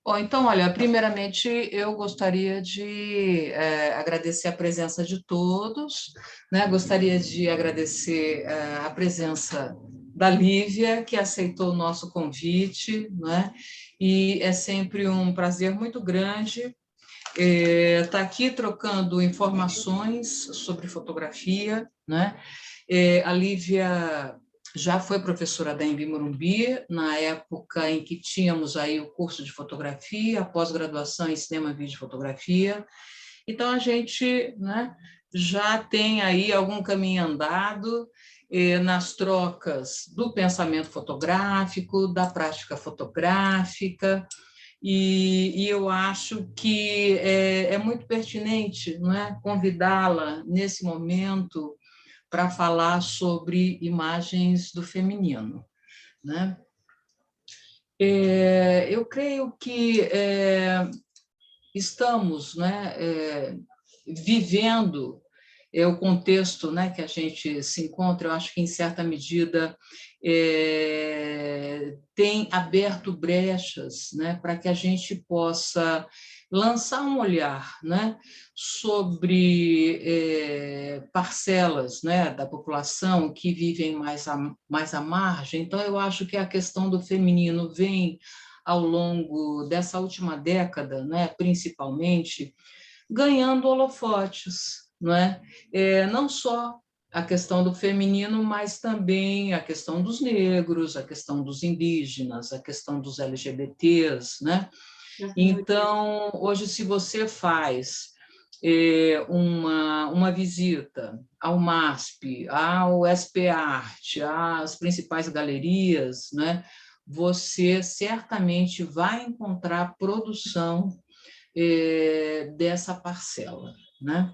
Bom, então, olha, primeiramente eu gostaria de agradecer a presença de todos, né? Gostaria de agradecer a presença da Lívia, que aceitou o nosso convite, né? E é sempre um prazer muito grande estar aqui trocando informações sobre fotografia, né? A Lívia já foi professora da Embi Morumbi, na época em que tínhamos aí o curso de fotografia, a pós-graduação em cinema, vídeo e fotografia. Então, a gente, né, já tem aí algum caminho andado nas trocas do pensamento fotográfico, da prática fotográfica, e eu acho que é muito pertinente, não é, convidá-la nesse momento para falar sobre imagens do feminino, né? Eu creio que estamos, né, vivendo o contexto, né, que a gente se encontra, eu acho que, em certa medida, tem aberto brechas, né, para que a gente possa lançar um olhar, né, sobre parcelas, né, da população que vivem mais à margem. Então, eu acho que a questão do feminino vem, ao longo dessa última década, né, principalmente, ganhando holofotes, não é? Não só a questão do feminino, mas também a questão dos negros, a questão dos indígenas, a questão dos LGBTs, né? Então, hoje, se você faz uma visita ao MASP, ao SP Arte, às principais galerias, né, você certamente vai encontrar produção dessa parcela, né?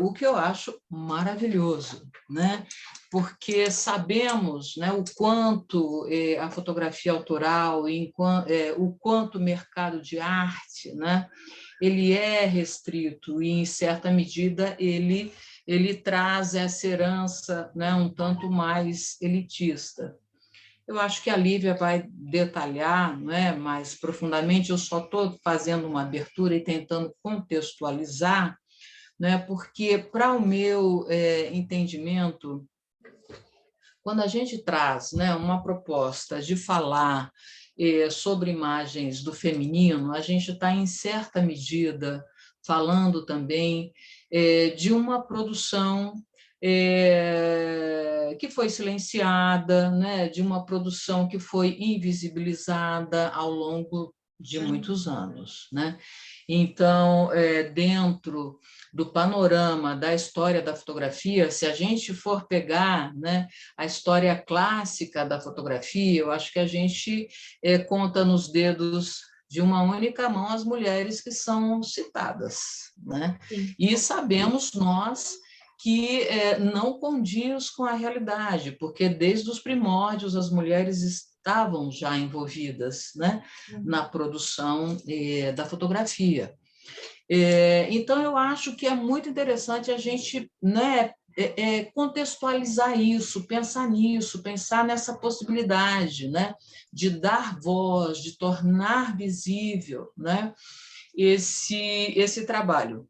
O que eu acho maravilhoso, né? Porque sabemos, né, o quanto a fotografia autoral, o quanto o mercado de arte, né, ele é restrito e, em certa medida, ele traz essa herança, né, um tanto mais elitista. Eu acho que a Lívia vai detalhar, não é, mais profundamente. Eu só estou fazendo uma abertura e tentando contextualizar, né, porque, para o meu entendimento, quando a gente traz, né, uma proposta de falar sobre imagens do feminino, a gente está, em certa medida, falando também de uma produção que foi silenciada, né, de uma produção que foi invisibilizada ao longo de muitos anos, né? Então, dentro do panorama da história da fotografia, se a gente for pegar, né, a história clássica da fotografia, eu acho que a gente conta nos dedos de uma única mão as mulheres que são citadas, né? E sabemos nós que não condiz com a realidade, porque desde os primórdios as mulheres estavam já envolvidas, né, na produção da fotografia. Então, eu acho que é muito interessante a gente, né, contextualizar isso, pensar nisso, pensar nessa possibilidade, né, de dar voz, de tornar visível, né, esse trabalho.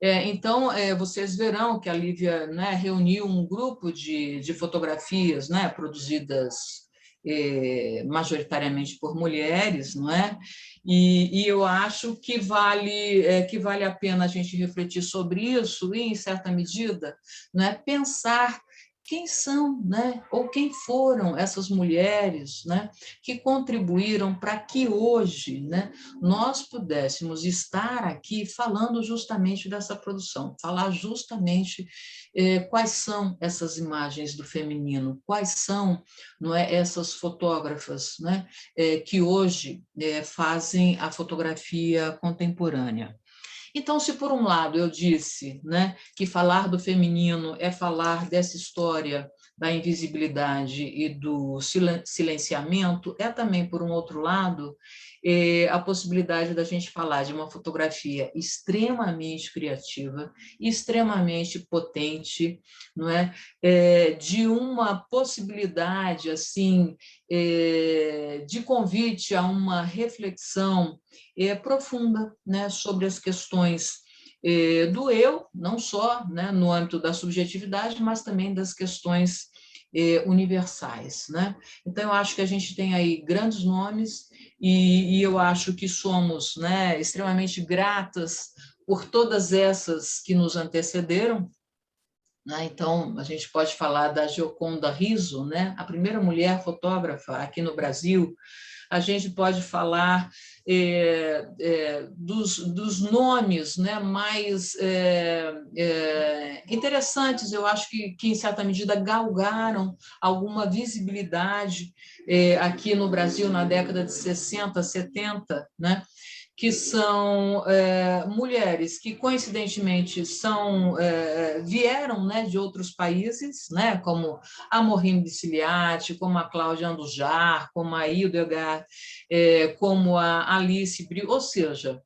Então, vocês verão que a Lívia, né, reuniu um grupo de fotografias, né, produzidas majoritariamente por mulheres, não é? E eu acho que vale a pena a gente refletir sobre isso e, em certa medida, não é, pensar quem são, né, ou quem foram essas mulheres, né, que contribuíram para que hoje, né, nós pudéssemos estar aqui falando justamente dessa produção, falar justamente quais são essas imagens do feminino, quais são, não é, essas fotógrafas, né, que hoje fazem a fotografia contemporânea. Então, se por um lado eu disse, né, que falar do feminino é falar dessa história da invisibilidade e do silenciamento é também, por um outro lado, a possibilidade da gente falar de uma fotografia extremamente criativa, extremamente potente, não é? De uma possibilidade assim de convite a uma reflexão profunda, né, sobre as questões do eu, não só, né, no âmbito da subjetividade, mas também das questões universais, né? Então, eu acho que a gente tem aí grandes nomes e eu acho que somos, né, extremamente gratas por todas essas que nos antecederam, né? Então, a gente pode falar da Gioconda Riso, né, a primeira mulher fotógrafa aqui no Brasil. A gente pode falar dos nomes, né, mais interessantes, eu acho que, em certa medida, galgaram alguma visibilidade aqui no Brasil na década de 60, 70, né? Que são mulheres que, coincidentemente, vieram, né, de outros países, né, como a Maureen Bisiliati, como a Cláudia Andujar, como a Hildegard, como a Alice Brio, ou seja,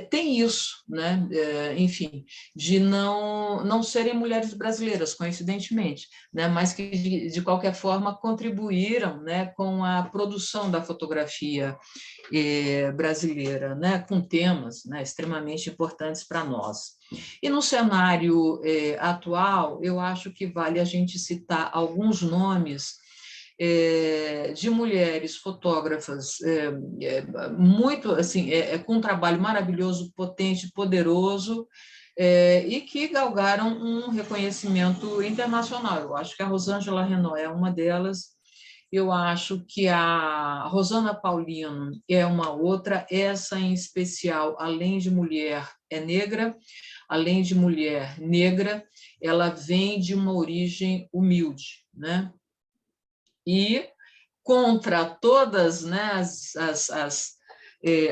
tem isso, né? Enfim, de não serem mulheres brasileiras, coincidentemente, né? Mas que, de qualquer forma, contribuíram, né, com a produção da fotografia brasileira, né, com temas, né, extremamente importantes para nós. E no cenário atual, eu acho que vale a gente citar alguns nomes de mulheres fotógrafas muito assim com um trabalho maravilhoso, potente, poderoso, e que galgaram um reconhecimento internacional. Eu acho que a Rosângela Renault é uma delas. Eu acho que a Rosana Paulino é uma outra, essa em especial, além de mulher, é negra, além de mulher negra, ela vem de uma origem humilde, né? E contra todas, né,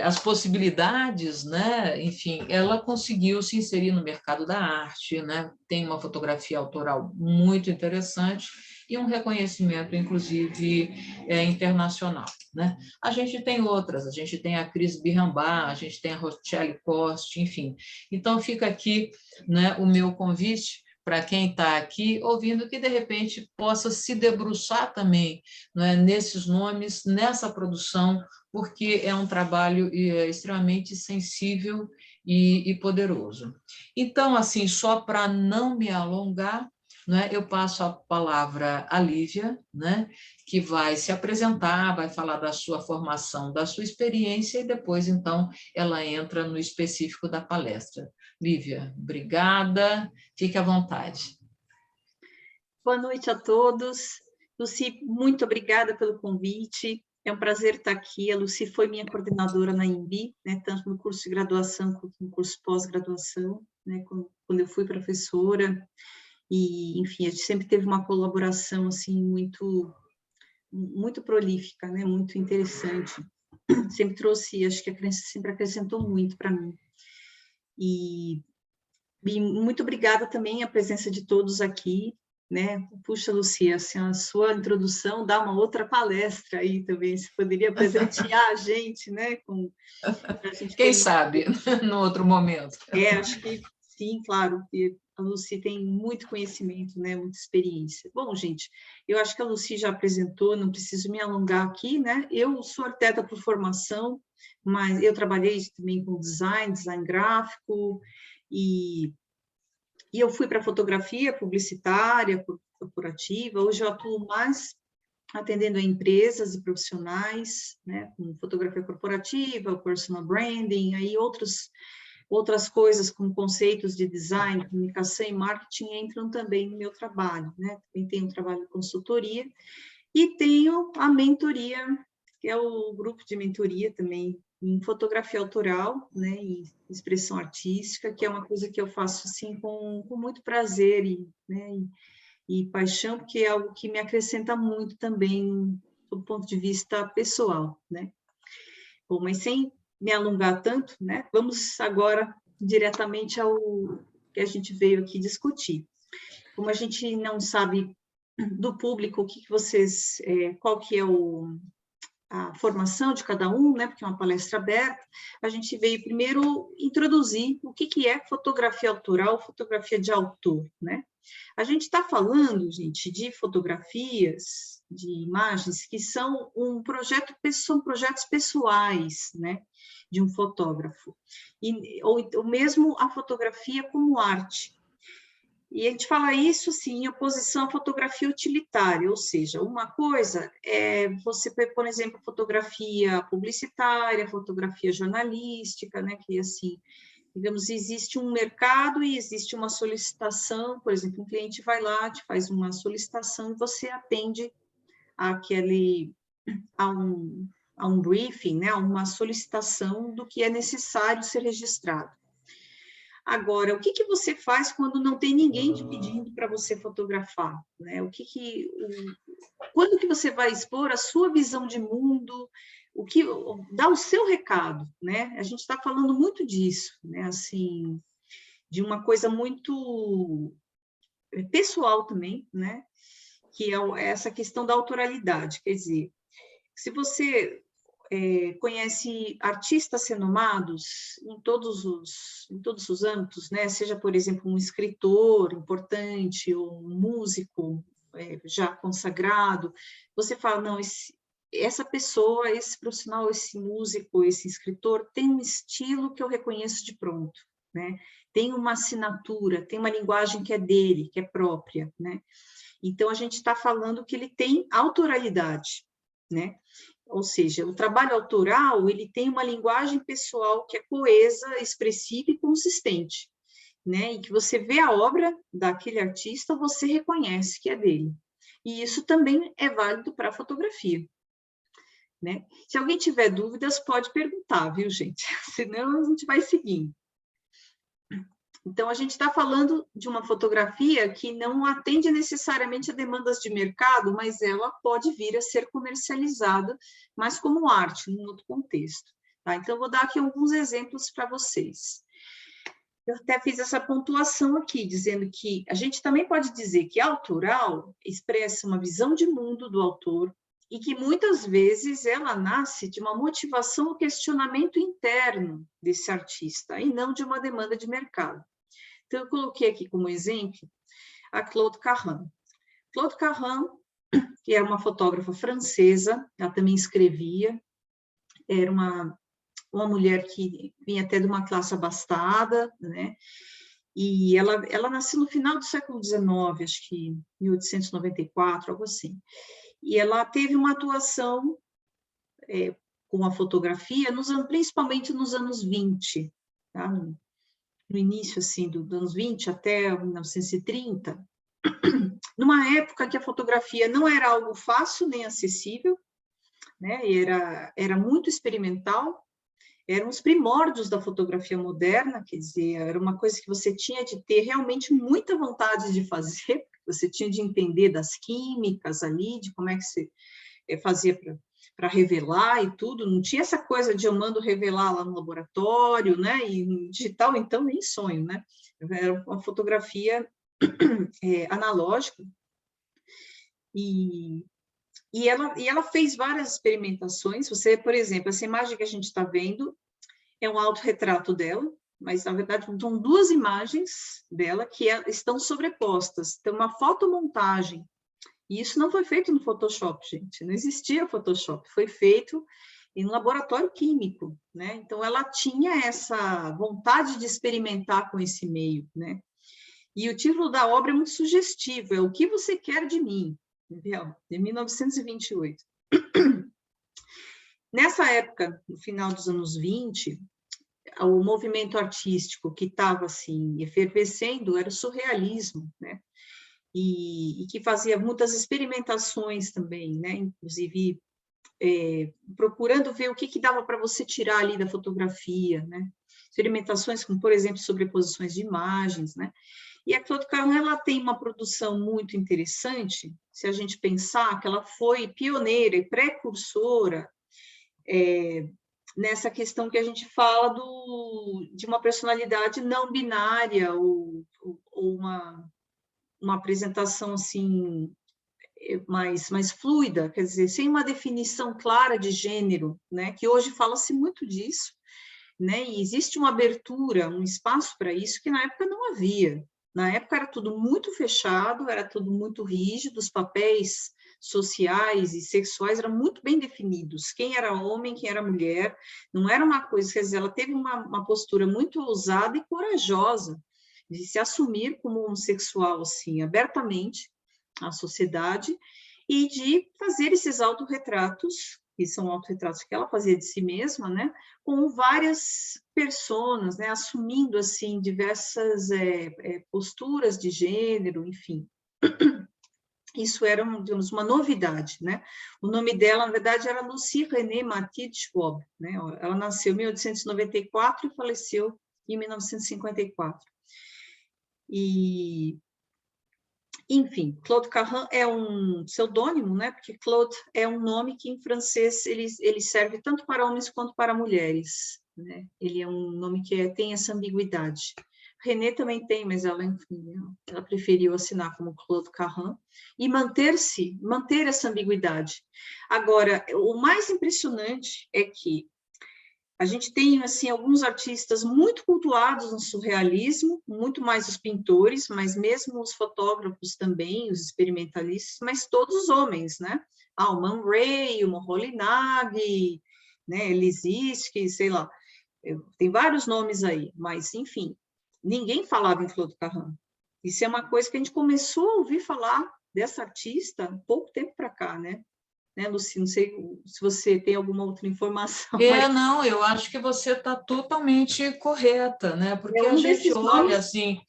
as possibilidades, né? Enfim, ela conseguiu se inserir no mercado da arte, né? Tem uma fotografia autoral muito interessante e um reconhecimento, inclusive, internacional, né? A gente tem outras, a gente tem a Cris Birrambá, a gente tem a Rochelle Coste, enfim. Então, fica aqui, né, o meu convite para quem está aqui ouvindo, que de repente possa se debruçar também, né, nesses nomes, nessa produção, porque é um trabalho extremamente sensível e poderoso. Então, assim, só para não me alongar, né, eu passo a palavra à Lívia, né, que vai se apresentar, vai falar da sua formação, da sua experiência, e depois, então, ela entra no específico da palestra. Lívia, obrigada, fique à vontade. Boa noite a todos. Luci, muito obrigada pelo convite. É um prazer estar aqui. A Luci foi minha coordenadora na INBI, né, tanto no curso de graduação quanto no curso pós-graduação, né, quando eu fui professora. E, enfim, a gente sempre teve uma colaboração assim muito prolífica, né, muito interessante. Sempre trouxe, acho que a crença sempre acrescentou muito para mim. E muito obrigada também a presença de todos aqui, né? Puxa, Lucia, assim, a sua introdução dá uma outra palestra aí também, você poderia presentear a gente, né? A gente Quem sabe, no outro momento. Acho que sim, claro, porque a Lucy tem muito conhecimento, né? Muita experiência. Bom, gente, eu acho que a Lucy já apresentou, não preciso me alongar aqui, né? Eu sou arquiteta por formação, mas eu trabalhei também com design gráfico, e eu fui para fotografia publicitária, corporativa. Hoje eu atuo mais atendendo a empresas e profissionais, né, com fotografia corporativa, personal branding, aí outras coisas como conceitos de design, comunicação e marketing entram também no meu trabalho, né? Também tenho um trabalho de consultoria e tenho a mentoria, que é o grupo de mentoria também em fotografia autoral, né, em expressão artística, que é uma coisa que eu faço assim com muito prazer e paixão, porque é algo que me acrescenta muito também do ponto de vista pessoal, né? Bom, mas sem me alongar tanto, né? Vamos agora diretamente ao que a gente veio aqui discutir. como a gente não sabe do público o que vocês, qual que é a formação de cada um, né, porque é uma palestra aberta, a gente veio primeiro introduzir o que é fotografia autoral, fotografia de autor, né? A gente está falando, gente, de fotografias, de imagens que são são projetos pessoais, né, de um fotógrafo, ou mesmo a fotografia como arte. E a gente fala isso, sim, em oposição à fotografia utilitária, ou seja, uma coisa é você, por exemplo, fotografia publicitária, fotografia jornalística, né, que, assim, digamos, existe um mercado e existe uma solicitação, por exemplo, um cliente vai lá, te faz uma solicitação e você atende a um briefing, né, a uma solicitação do que é necessário ser registrado. Agora, o que você faz quando não tem ninguém te pedindo para você fotografar, né? Quando que você vai expor a sua visão de mundo, dá o seu recado, né? A gente está falando muito disso, né? Assim, de uma coisa muito pessoal também, né? Que é essa questão da autoralidade, quer dizer, se você conhece artistas renomados em todos os âmbitos, né? Seja, por exemplo, um escritor importante, ou um músico já consagrado, você fala, não, essa pessoa, esse profissional, esse músico, esse escritor, tem um estilo que eu reconheço de pronto, né? Tem uma assinatura, tem uma linguagem que é dele, que é própria, né? Então, a gente está falando que ele tem autoralidade, né? Ou seja, o trabalho autoral, ele tem uma linguagem pessoal que é coesa, expressiva e consistente, né? E que você vê a obra daquele artista, você reconhece que é dele. E isso também é válido para a fotografia, né? Se alguém tiver dúvidas, pode perguntar, viu, gente? Senão a gente vai seguindo. Então, a gente está falando de uma fotografia que não atende necessariamente a demandas de mercado, mas ela pode vir a ser comercializada, mas como arte, num outro contexto. Tá? Então, eu vou dar aqui alguns exemplos para vocês. Eu até fiz essa pontuação aqui, dizendo que a gente também pode dizer que autoral expressa uma visão de mundo do autor e que muitas vezes ela nasce de uma motivação ou questionamento interno desse artista, e não de uma demanda de mercado. Então, eu coloquei aqui como exemplo a Claude Cahun. Claude Cahun, que era uma fotógrafa francesa, ela também escrevia, era uma mulher que vinha até de uma classe abastada, né? E ela nasceu no final do século XIX, acho que 1894, algo assim. E ela teve uma atuação com a fotografia, principalmente nos anos 20, tá? No início, assim, dos anos 20 até 1930, numa época que a fotografia não era algo fácil nem acessível, né? Era muito experimental, eram os primórdios da fotografia moderna, quer dizer, era uma coisa que você tinha de ter realmente muita vontade de fazer, você tinha de entender das químicas ali, de como é que você fazia para revelar e tudo, não tinha essa coisa de eu mando revelar lá no laboratório, né, e no digital, então, nem sonho, né, era uma fotografia analógica, e ela fez várias experimentações. Você, por exemplo, essa imagem que a gente está vendo é um autorretrato dela, mas, na verdade, são duas imagens dela que estão sobrepostas, tem uma fotomontagem. E isso não foi feito no Photoshop, gente, não existia Photoshop, foi feito em um laboratório químico, né? Então, ela tinha essa vontade de experimentar com esse meio, né? E o título da obra é muito sugestivo, é O que você quer de mim, entendeu? De 1928. Nessa época, no final dos anos 20, o movimento artístico que estava, assim, efervescendo era o surrealismo, né? E que fazia muitas experimentações também, né? Inclusive procurando ver o que dava para você tirar ali da fotografia, né? Experimentações como, por exemplo, sobreposições de imagens, né? E a Claude Cahun, ela tem uma produção muito interessante, se a gente pensar que ela foi pioneira e precursora nessa questão que a gente fala de uma personalidade não binária ou uma uma apresentação, assim, mais fluida, quer dizer, sem uma definição clara de gênero, né, que hoje fala-se muito disso, né, e existe uma abertura, um espaço para isso que na época não havia. Na época era tudo muito fechado, era tudo muito rígido, os papéis sociais e sexuais eram muito bem definidos, quem era homem, quem era mulher, não era uma coisa, quer dizer, ela teve uma postura muito ousada e corajosa de se assumir como homossexual, assim, abertamente, à sociedade, e de fazer esses autorretratos, que são autorretratos que ela fazia de si mesma, né, com várias personas, né, assumindo, assim, diversas posturas de gênero, enfim. Isso era, digamos, uma novidade, né? O nome dela, na verdade, era Lucie Renée Mathilde Schwab, né? Ela nasceu em 1894 e faleceu em 1954. E, enfim, Claude Caron é um pseudônimo, né? Porque Claude é um nome que, em francês, ele serve tanto para homens quanto para mulheres, né? Ele é um nome que tem essa ambiguidade. René também tem, mas ela, enfim, ela preferiu assinar como Claude Caron e manter essa ambiguidade. Agora, o mais impressionante é que a gente tem, assim, alguns artistas muito cultuados no surrealismo, muito mais os pintores, mas mesmo os fotógrafos também, os experimentalistas, mas todos homens, né? O Man Ray, o Moholy-Nagy, né? Lissitzky, sei lá, tem vários nomes aí, mas, enfim, ninguém falava em Claude Caron. Isso é uma coisa que a gente começou a ouvir falar dessa artista há pouco tempo para cá, né? Lucy, não sei se você tem alguma outra informação. Mas... Não, eu acho que você está totalmente correta, né? Porque a um gente desses olha nomes assim,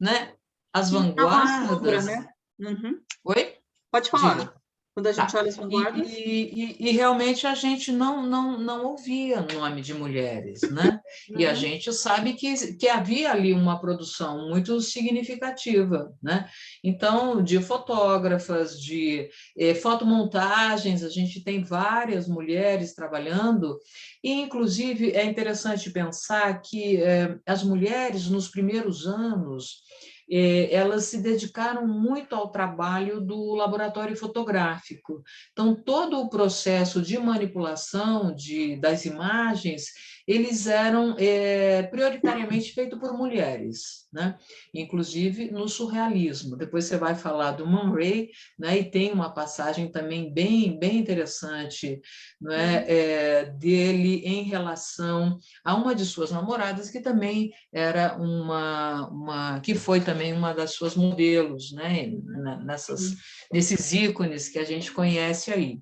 né? As que estavam à sombra, vanguardas. né? Uhum. Oi? Pode falar. Diga. Quando a gente Tá. olha as vanguardas. E realmente a gente não ouvia nome de mulheres, né? E a gente sabe que havia ali uma produção muito significativa, né? Então, de fotógrafas, de fotomontagens, a gente tem várias mulheres trabalhando, e inclusive é interessante pensar que as mulheres, nos primeiros anos, elas se dedicaram muito ao trabalho do laboratório fotográfico. Então, todo o processo de manipulação das imagens, eles eram prioritariamente feitos por mulheres, né? Inclusive no surrealismo. Depois você vai falar do Man Ray, né? E tem uma passagem também bem interessante, não é? Dele em relação a uma de suas namoradas, que também era que foi também uma das suas modelos, né? Nesses ícones que a gente conhece aí.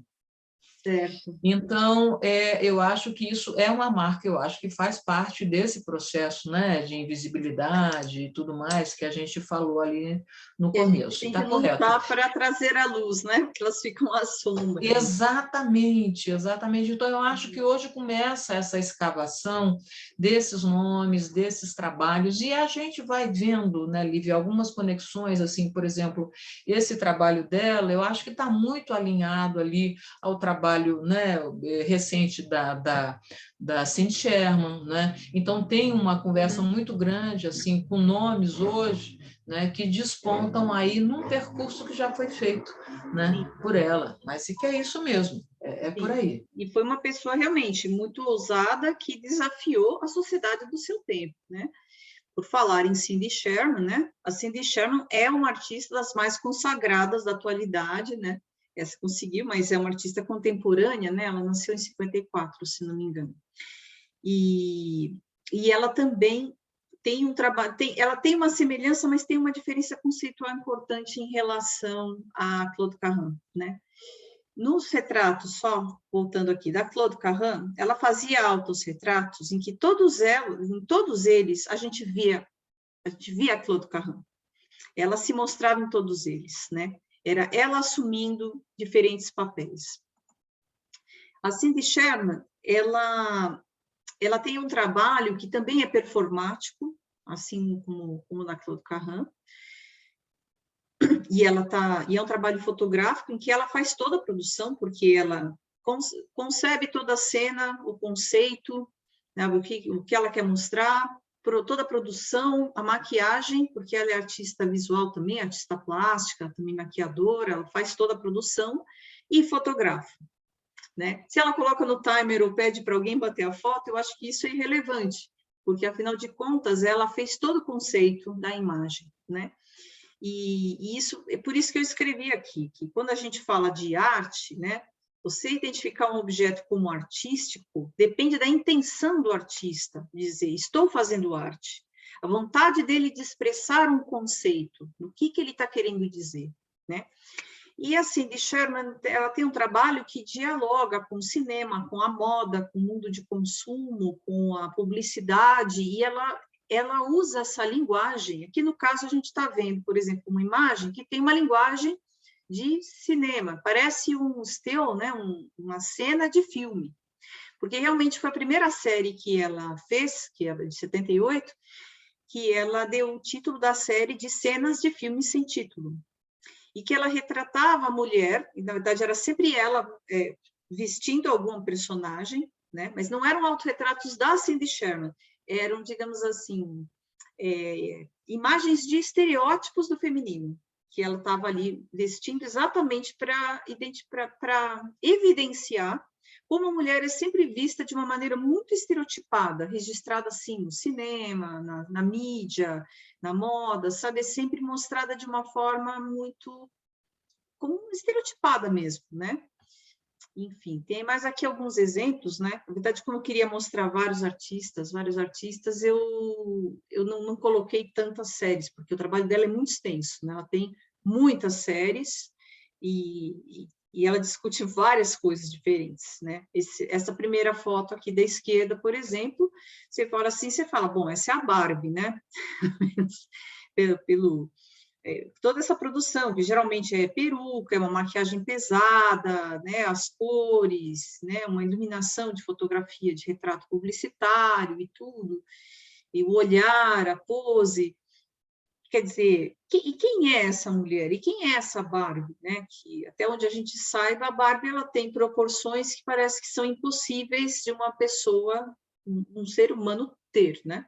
Certo. Então, eu acho que isso é uma marca, eu acho que faz parte desse processo, né, de invisibilidade e tudo mais que a gente falou ali no começo. Tem que Está correto. lutar para trazer a luz, né? Porque elas ficam à sombra. Exatamente. Então, eu acho que hoje começa essa escavação desses nomes, desses trabalhos, e a gente vai vendo, né, Lívia, algumas conexões, assim, por exemplo, esse trabalho dela, eu acho que está muito alinhado ali ao trabalho, né, recente da Cindy Sherman, né? Então, tem uma conversa muito grande, assim, com nomes hoje, né, que despontam aí num percurso que já foi feito, né, por ela, mas que é isso mesmo, por aí. E foi uma pessoa realmente muito ousada que desafiou a sociedade do seu tempo, né? Por falar em Cindy Sherman, né? A Cindy Sherman é uma artista das mais consagradas da atualidade, né? Essa conseguiu, mas é uma artista contemporânea, né? Ela nasceu em 54, se não me engano. E ela também tem um trabalho, ela tem uma semelhança, mas tem uma diferença conceitual importante em relação a Claude Caron, né? Nos retratos, só voltando aqui, da Claude Caron, ela fazia autorretratos em que em todos eles, a gente via a Claude Caron. Ela se mostrava em todos eles, né? Era ela assumindo diferentes papéis. A Cindy Sherman, ela tem um trabalho que também é performático, assim como na Claude Caron, e é um trabalho fotográfico em que ela faz toda a produção, porque ela concebe toda a cena, o conceito, né, o que ela quer mostrar, toda a produção, a maquiagem, porque ela é artista visual também, artista plástica, também maquiadora, ela faz toda a produção e fotografa, né? Se ela coloca no timer ou pede para alguém bater a foto, eu acho que isso é irrelevante, porque, afinal de contas, ela fez todo o conceito da imagem, né? E isso, é por isso que eu escrevi aqui, que quando a gente fala de arte, né, você identificar um objeto como artístico depende da intenção do artista, dizer, estou fazendo arte. A vontade dele de expressar um conceito, do que ele está querendo dizer, né? E a Cindy Sherman, ela tem um trabalho que dialoga com o cinema, com a moda, com o mundo de consumo, com a publicidade, e ela usa essa linguagem. Aqui, no caso, a gente está vendo, por exemplo, uma imagem que tem uma linguagem de cinema, parece um still, né? Uma cena de filme, porque realmente foi a primeira série que ela fez, que é de 78, que ela deu o título da série de Cenas de Filmes Sem Título, e que ela retratava a mulher, e na verdade era sempre ela vestindo algum personagem, né? Mas não eram autorretratos da Cindy Sherman, eram, digamos assim, imagens de estereótipos do feminino, que ela estava ali vestindo exatamente para evidenciar como a mulher é sempre vista de uma maneira muito estereotipada, registrada assim no cinema, na mídia, na moda, sabe? É sempre mostrada de uma forma muito como estereotipada mesmo, né? Enfim, tem mais aqui alguns exemplos, né? Na verdade, como eu queria mostrar vários artistas, eu não coloquei tantas séries, porque o trabalho dela é muito extenso, né? Ela tem muitas séries e ela discute várias coisas diferentes, né? Essa primeira foto aqui da esquerda, por exemplo, você fala assim, você fala, bom, essa é a Barbie, né? Toda essa produção, que geralmente é peruca, é uma maquiagem pesada, né, as cores, né, uma iluminação de fotografia, de retrato publicitário e tudo, e o olhar, a pose. Quer dizer, quem é essa mulher? E quem é essa Barbie? Né? Que, até onde a gente saiba, a Barbie ela tem proporções que parece que são impossíveis de uma pessoa, um ser humano ter, né?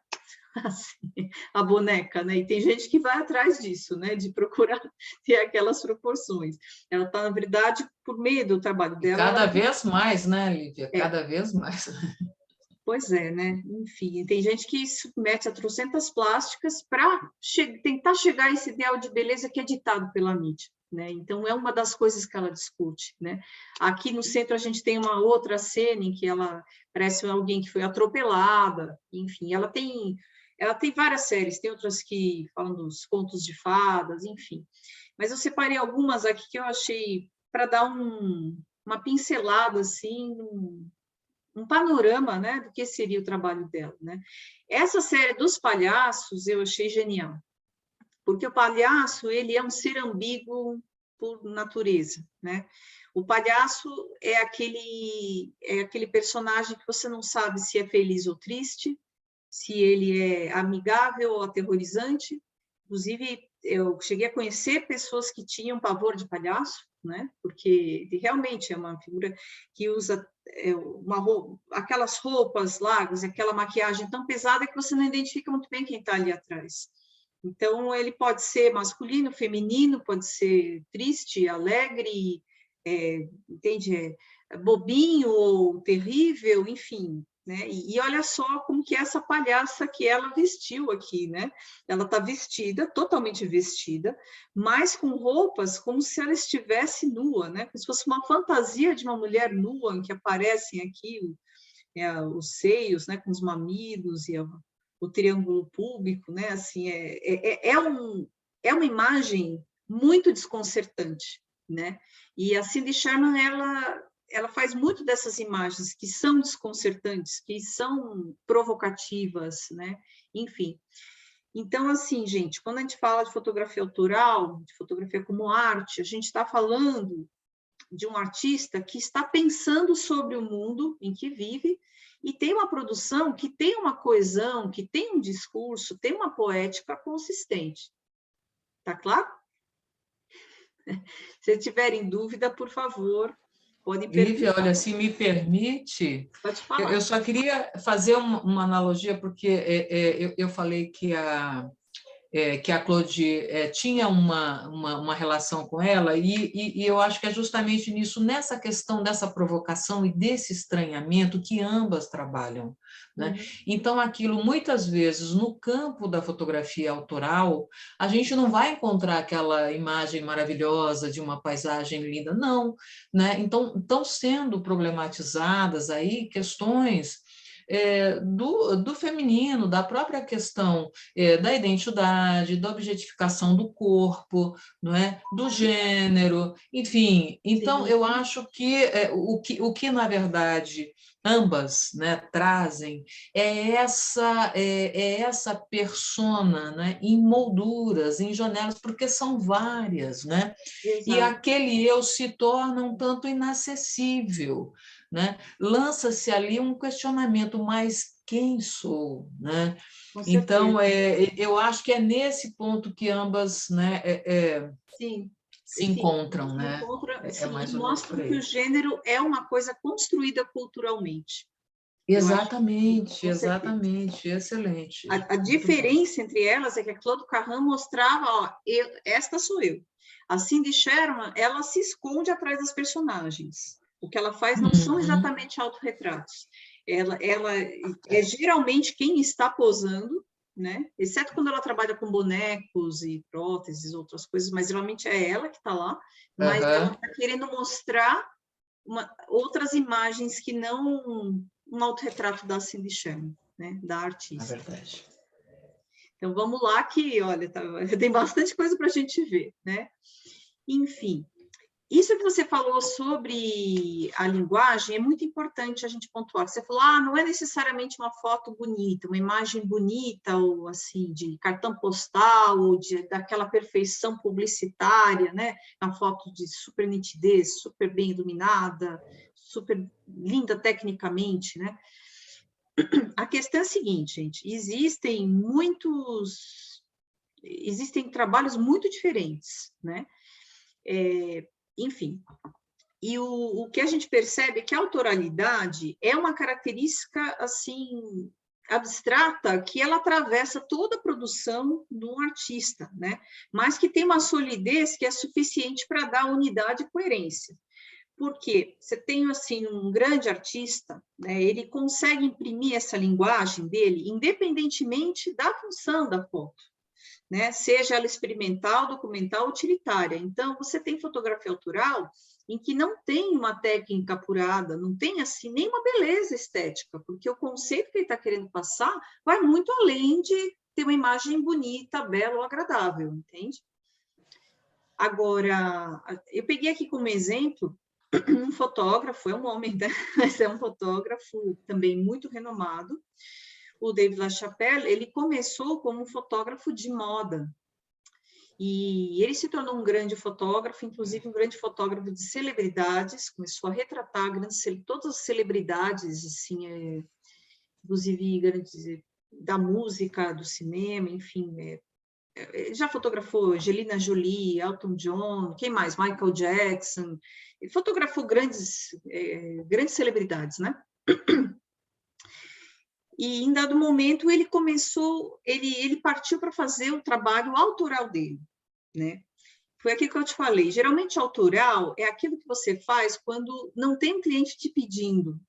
Assim, a boneca, né? E tem gente que vai atrás disso, né? De procurar ter aquelas proporções. Ela está, na verdade, por meio do trabalho dela. Cada vez mais, né, Lívia? Cada vez mais. Pois é, né? Enfim, tem gente que submete a trocentas plásticas para tentar chegar a esse ideal de beleza que é ditado pela mídia. Né? Então, é uma das coisas que ela discute. Né? Aqui no centro, a gente tem uma outra cena em que ela parece alguém que foi atropelada. Enfim, ela tem várias séries, tem outras que falam dos contos de fadas, enfim. Mas eu separei algumas aqui que eu achei para dar uma pincelada, assim, um panorama, né, do que seria o trabalho dela, né? Essa série dos palhaços eu achei genial, porque o palhaço, ele é um ser ambíguo por natureza, né? O palhaço é aquele personagem que você não sabe se é feliz ou triste, se ele é amigável ou aterrorizante. Inclusive, eu cheguei a conhecer pessoas que tinham pavor de palhaço, né? Porque realmente é uma figura que usa aquelas roupas largas, aquela maquiagem tão pesada que você não identifica muito bem quem está ali atrás. Então, ele pode ser masculino, feminino, pode ser triste, alegre, entende? Bobinho ou terrível, enfim. Né? E olha só como que é essa palhaça que ela vestiu aqui, né? Ela está vestida, totalmente vestida, mas com roupas como se ela estivesse nua, né? Como se fosse uma fantasia de uma mulher nua, em que aparecem aqui os seios, né? Com os mamilos e o triângulo púbico, né? Assim, é uma imagem muito desconcertante, né? E a Cindy Sherman, ela faz muito dessas imagens que são desconcertantes, que são provocativas, né? Enfim. Então, assim, gente, quando a gente fala de fotografia autoral, de fotografia como arte, a gente está falando de um artista que está pensando sobre o mundo em que vive e tem uma produção que tem uma coesão, que tem um discurso, tem uma poética consistente. Tá claro? Se tiverem dúvida, por favor, Podem Lívia, perguntar. olha, se me permite, Pode falar. eu só queria fazer uma analogia, porque eu falei que a Claude tinha uma relação com ela, e eu acho que é justamente nisso, nessa questão dessa provocação e desse estranhamento que ambas trabalham, né? Uhum. Então, aquilo, muitas vezes, no campo da fotografia autoral, a gente não vai encontrar aquela imagem maravilhosa de uma paisagem linda, não, né? Então, estão sendo problematizadas aí questões do feminino, da própria questão da identidade, da objetificação do corpo, não é? Do gênero, enfim. Então, Sim. eu acho que o que, na verdade, ambas, né, trazem essa persona, né, em molduras, em janelas, porque são várias, né? E Exato. aquele eu se torna um tanto inacessível, né? Lança-se ali um questionamento, mas quem sou, né? Com Então, certeza. eu acho que é nesse ponto que ambas, né, Sim. se Sim, encontram, se né? encontra, É sim, e mais ou menos por mostram que o aí. gênero é uma coisa construída culturalmente. Eu acho que sim, Exatamente, com certeza. exatamente, excelente. A Muito bom. diferença entre elas é que a Claude Carran mostrava, ó, esta sou eu. A Cindy Sherman, ela se esconde atrás das personagens. O que ela faz não são Uhum. exatamente autorretratos. Ela é geralmente quem está posando, né? Exceto quando ela trabalha com bonecos e próteses, outras coisas, mas geralmente é ela que está lá, mas ela Uhum. está querendo mostrar outras imagens que não um autorretrato da Cindy Sherman, né? Da É artista. verdade. Então vamos lá que, olha, tem bastante coisa para a gente ver, né? Enfim, isso que você falou sobre a linguagem é muito importante a gente pontuar. Você falou, não é necessariamente uma foto bonita, uma imagem bonita, ou assim, de cartão postal, ou daquela perfeição publicitária, né? Uma foto de super nitidez, super bem iluminada, super linda tecnicamente, né? A questão é a seguinte, gente, existem trabalhos muito diferentes, né? Enfim, e o que a gente percebe é que a autoralidade é uma característica, assim, abstrata, que ela atravessa toda a produção do artista, né? Mas que tem uma solidez que é suficiente para dar unidade e coerência. Porque você tem, assim, um grande artista, né? Ele consegue imprimir essa linguagem dele, independentemente da função da foto, né? Seja ela experimental, documental, utilitária. Então, você tem fotografia autoral em que não tem uma técnica apurada, não tem assim nenhuma beleza estética, porque o conceito que ele está querendo passar vai muito além de ter uma imagem bonita, bela ou agradável, entende? Agora, eu peguei aqui como exemplo um fotógrafo, é um homem, né? Mas é um fotógrafo também muito renomado, o David LaChapelle. Ele começou como um fotógrafo de moda, e ele se tornou um grande fotógrafo, inclusive um grande fotógrafo de celebridades, começou a retratar todas as celebridades, assim, inclusive grandes, da música, do cinema, enfim. Já fotografou Angelina Jolie, Elton John, quem mais? Michael Jackson. Ele fotografou grandes celebridades, né? E em dado momento ele partiu para fazer o trabalho autoral dele, né? Foi aquilo que eu te falei. Geralmente, autoral é aquilo que você faz quando não tem um cliente te pedindo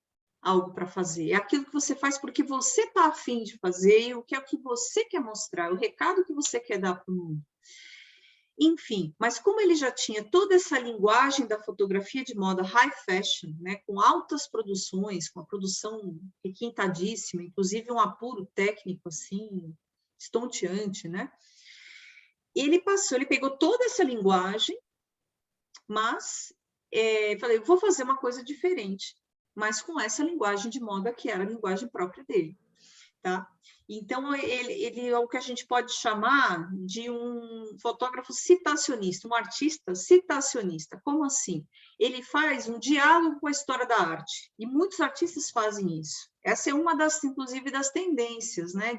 algo para fazer. É aquilo que você faz porque você está afim de fazer e o que é o que você quer mostrar, o recado que você quer dar para o mundo. Enfim, mas como ele já tinha toda essa linguagem da fotografia de moda high fashion, né, com altas produções, com a produção requintadíssima, inclusive um apuro técnico assim estonteante, né? Ele pegou toda essa linguagem, mas falei, vou fazer uma coisa diferente, mas com essa linguagem de moda que era a linguagem própria dele, tá? Então, ele é o que a gente pode chamar de um fotógrafo citacionista, um artista citacionista. Como assim? Ele faz um diálogo com a história da arte, e muitos artistas fazem isso. Essa é uma das, inclusive, das tendências, né,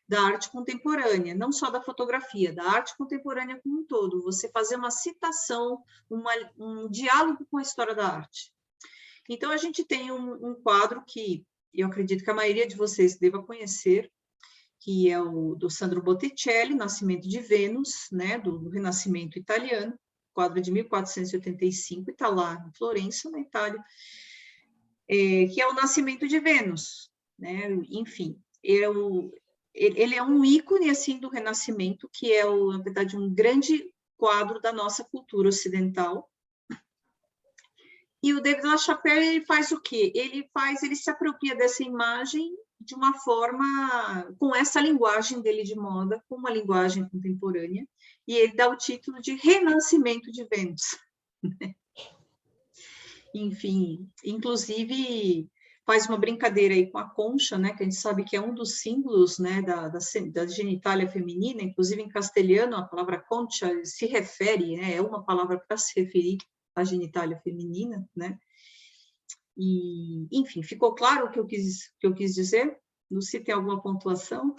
da arte contemporânea, não só da fotografia, da arte contemporânea como um todo, você fazer uma citação, um diálogo com a história da arte. Então, a gente tem um quadro que eu acredito que a maioria de vocês deva conhecer, que é o do Sandro Botticelli, Nascimento de Vênus, né, do Renascimento italiano, quadro de 1485, e está lá em Florença, na Itália, que é o Nascimento de Vênus, né? Enfim, ele é um ícone assim do Renascimento, que é, na verdade, um grande quadro da nossa cultura ocidental. E o David LaChapelle, ele faz o quê? Ele se apropria dessa imagem de uma forma, com essa linguagem dele de moda, com uma linguagem contemporânea, e ele dá o título de Renascimento de Vênus. Enfim, inclusive faz uma brincadeira aí com a concha, né, que a gente sabe que é um dos símbolos, né, da genitália feminina, inclusive em castelhano a palavra concha se refere, né, é uma palavra para se referir à genitália feminina, né, e, enfim, ficou claro o que eu quis dizer? Lucy, tem alguma pontuação?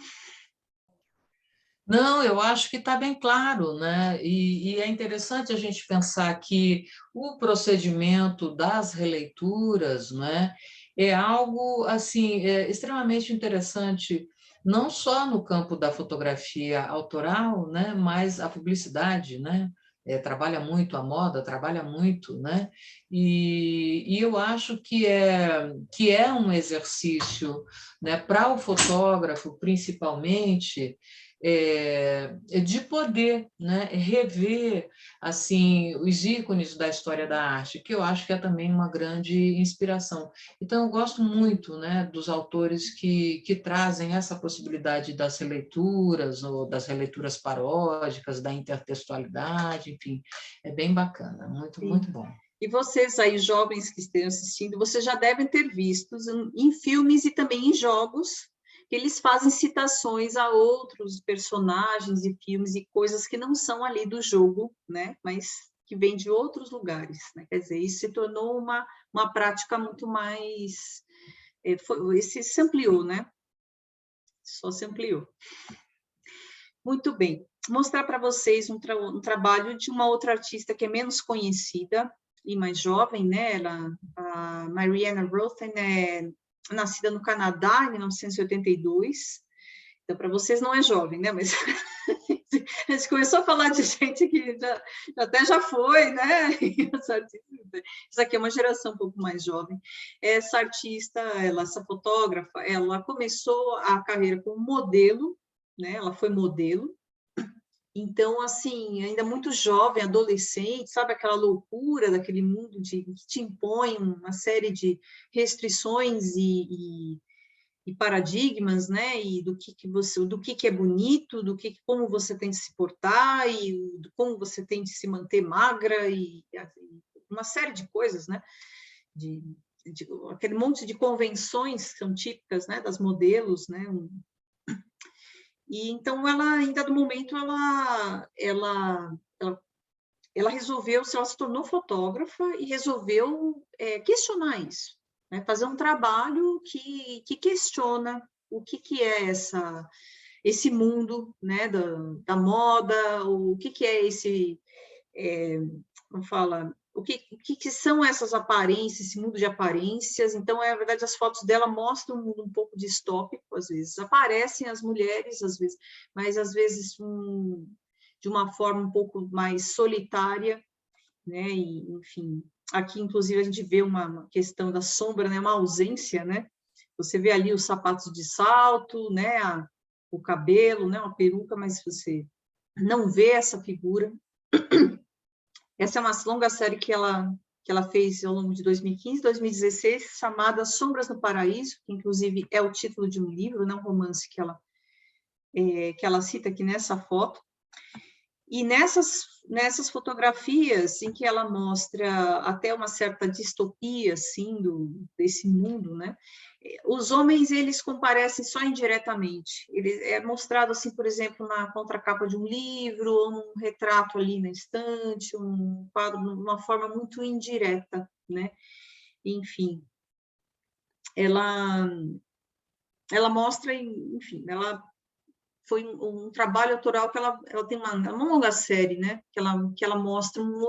Não, eu acho que está bem claro, né? E é interessante a gente pensar que o procedimento das releituras, né, é algo assim extremamente interessante, não só no campo da fotografia autoral, né, mas a publicidade, né? Trabalha muito a moda, trabalha muito, né? E eu acho que é um exercício, né, para o fotógrafo, principalmente, de poder, né, rever assim os ícones da história da arte, que eu acho que é também uma grande inspiração. Então, eu gosto muito, né, dos autores que trazem essa possibilidade das releituras, ou das releituras paródicas, da intertextualidade, enfim, é bem bacana, muito, Sim. muito bom. E vocês aí, jovens que estejam assistindo, vocês já devem ter visto em filmes e também em jogos, que eles fazem citações a outros personagens e filmes e coisas que não são ali do jogo, né? Mas que vêm de outros lugares, né? Quer dizer, isso se tornou uma prática muito mais... se ampliou, né? Só se ampliou. Muito bem. Mostrar para vocês um trabalho de uma outra artista que é menos conhecida e mais jovem, né? A Mariana Rothen é nascida no Canadá em 1982. Então, para vocês não é jovem, né? Mas a gente começou a falar de gente que até já foi, né? Isso aqui é uma geração um pouco mais jovem. Essa artista, essa fotógrafa, ela começou a carreira como modelo, né? Ela foi modelo. Então, assim, ainda muito jovem, adolescente, sabe aquela loucura daquele mundo que te impõe uma série de restrições e paradigmas, né? E do que é bonito, como você tem de se portar e como você tem de se manter magra e uma série de coisas, né? Aquele monte de convenções que são típicas, né? Das modelos, né? E então ela, em dado momento, ela resolveu, ela se tornou fotógrafa e resolveu questionar isso, né? Fazer um trabalho que questiona o que é esse mundo, né, da moda, o que é esse, como fala, o que são essas aparências, esse mundo de aparências. Então, na verdade, as fotos dela mostram um mundo um pouco distópico, às vezes. Aparecem as mulheres, às vezes, mas às vezes de uma forma um pouco mais solitária, né? E, enfim, aqui, inclusive, a gente vê uma questão da sombra, né? Uma ausência, né? Você vê ali os sapatos de salto, né? O cabelo, né? Uma peruca, mas você não vê essa figura. Essa é uma longa série que ela fez ao longo de 2015, 2016, chamada Sombras no Paraíso, que inclusive é o título de um livro, né, um romance que ela cita aqui nessa foto. E nessas fotografias em que ela mostra até uma certa distopia, assim, desse mundo, né? Os homens, eles comparecem só indiretamente. É mostrado, assim, por exemplo, na contracapa de um livro, ou num retrato ali na estante, um quadro, de uma forma muito indireta, né? Enfim, ela mostra, enfim, ela foi um trabalho autoral que ela tem uma longa série, né? Que ela mostra um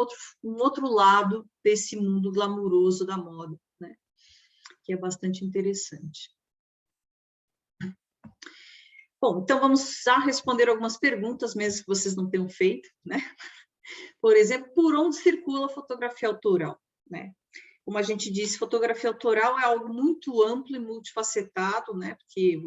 outro lado desse mundo glamuroso da moda, né? Que é bastante interessante. Bom, então vamos já responder algumas perguntas, mesmo que vocês não tenham feito, né? Por exemplo, por onde circula a fotografia autoral, né? Como a gente disse, fotografia autoral é algo muito amplo e multifacetado, né? Porque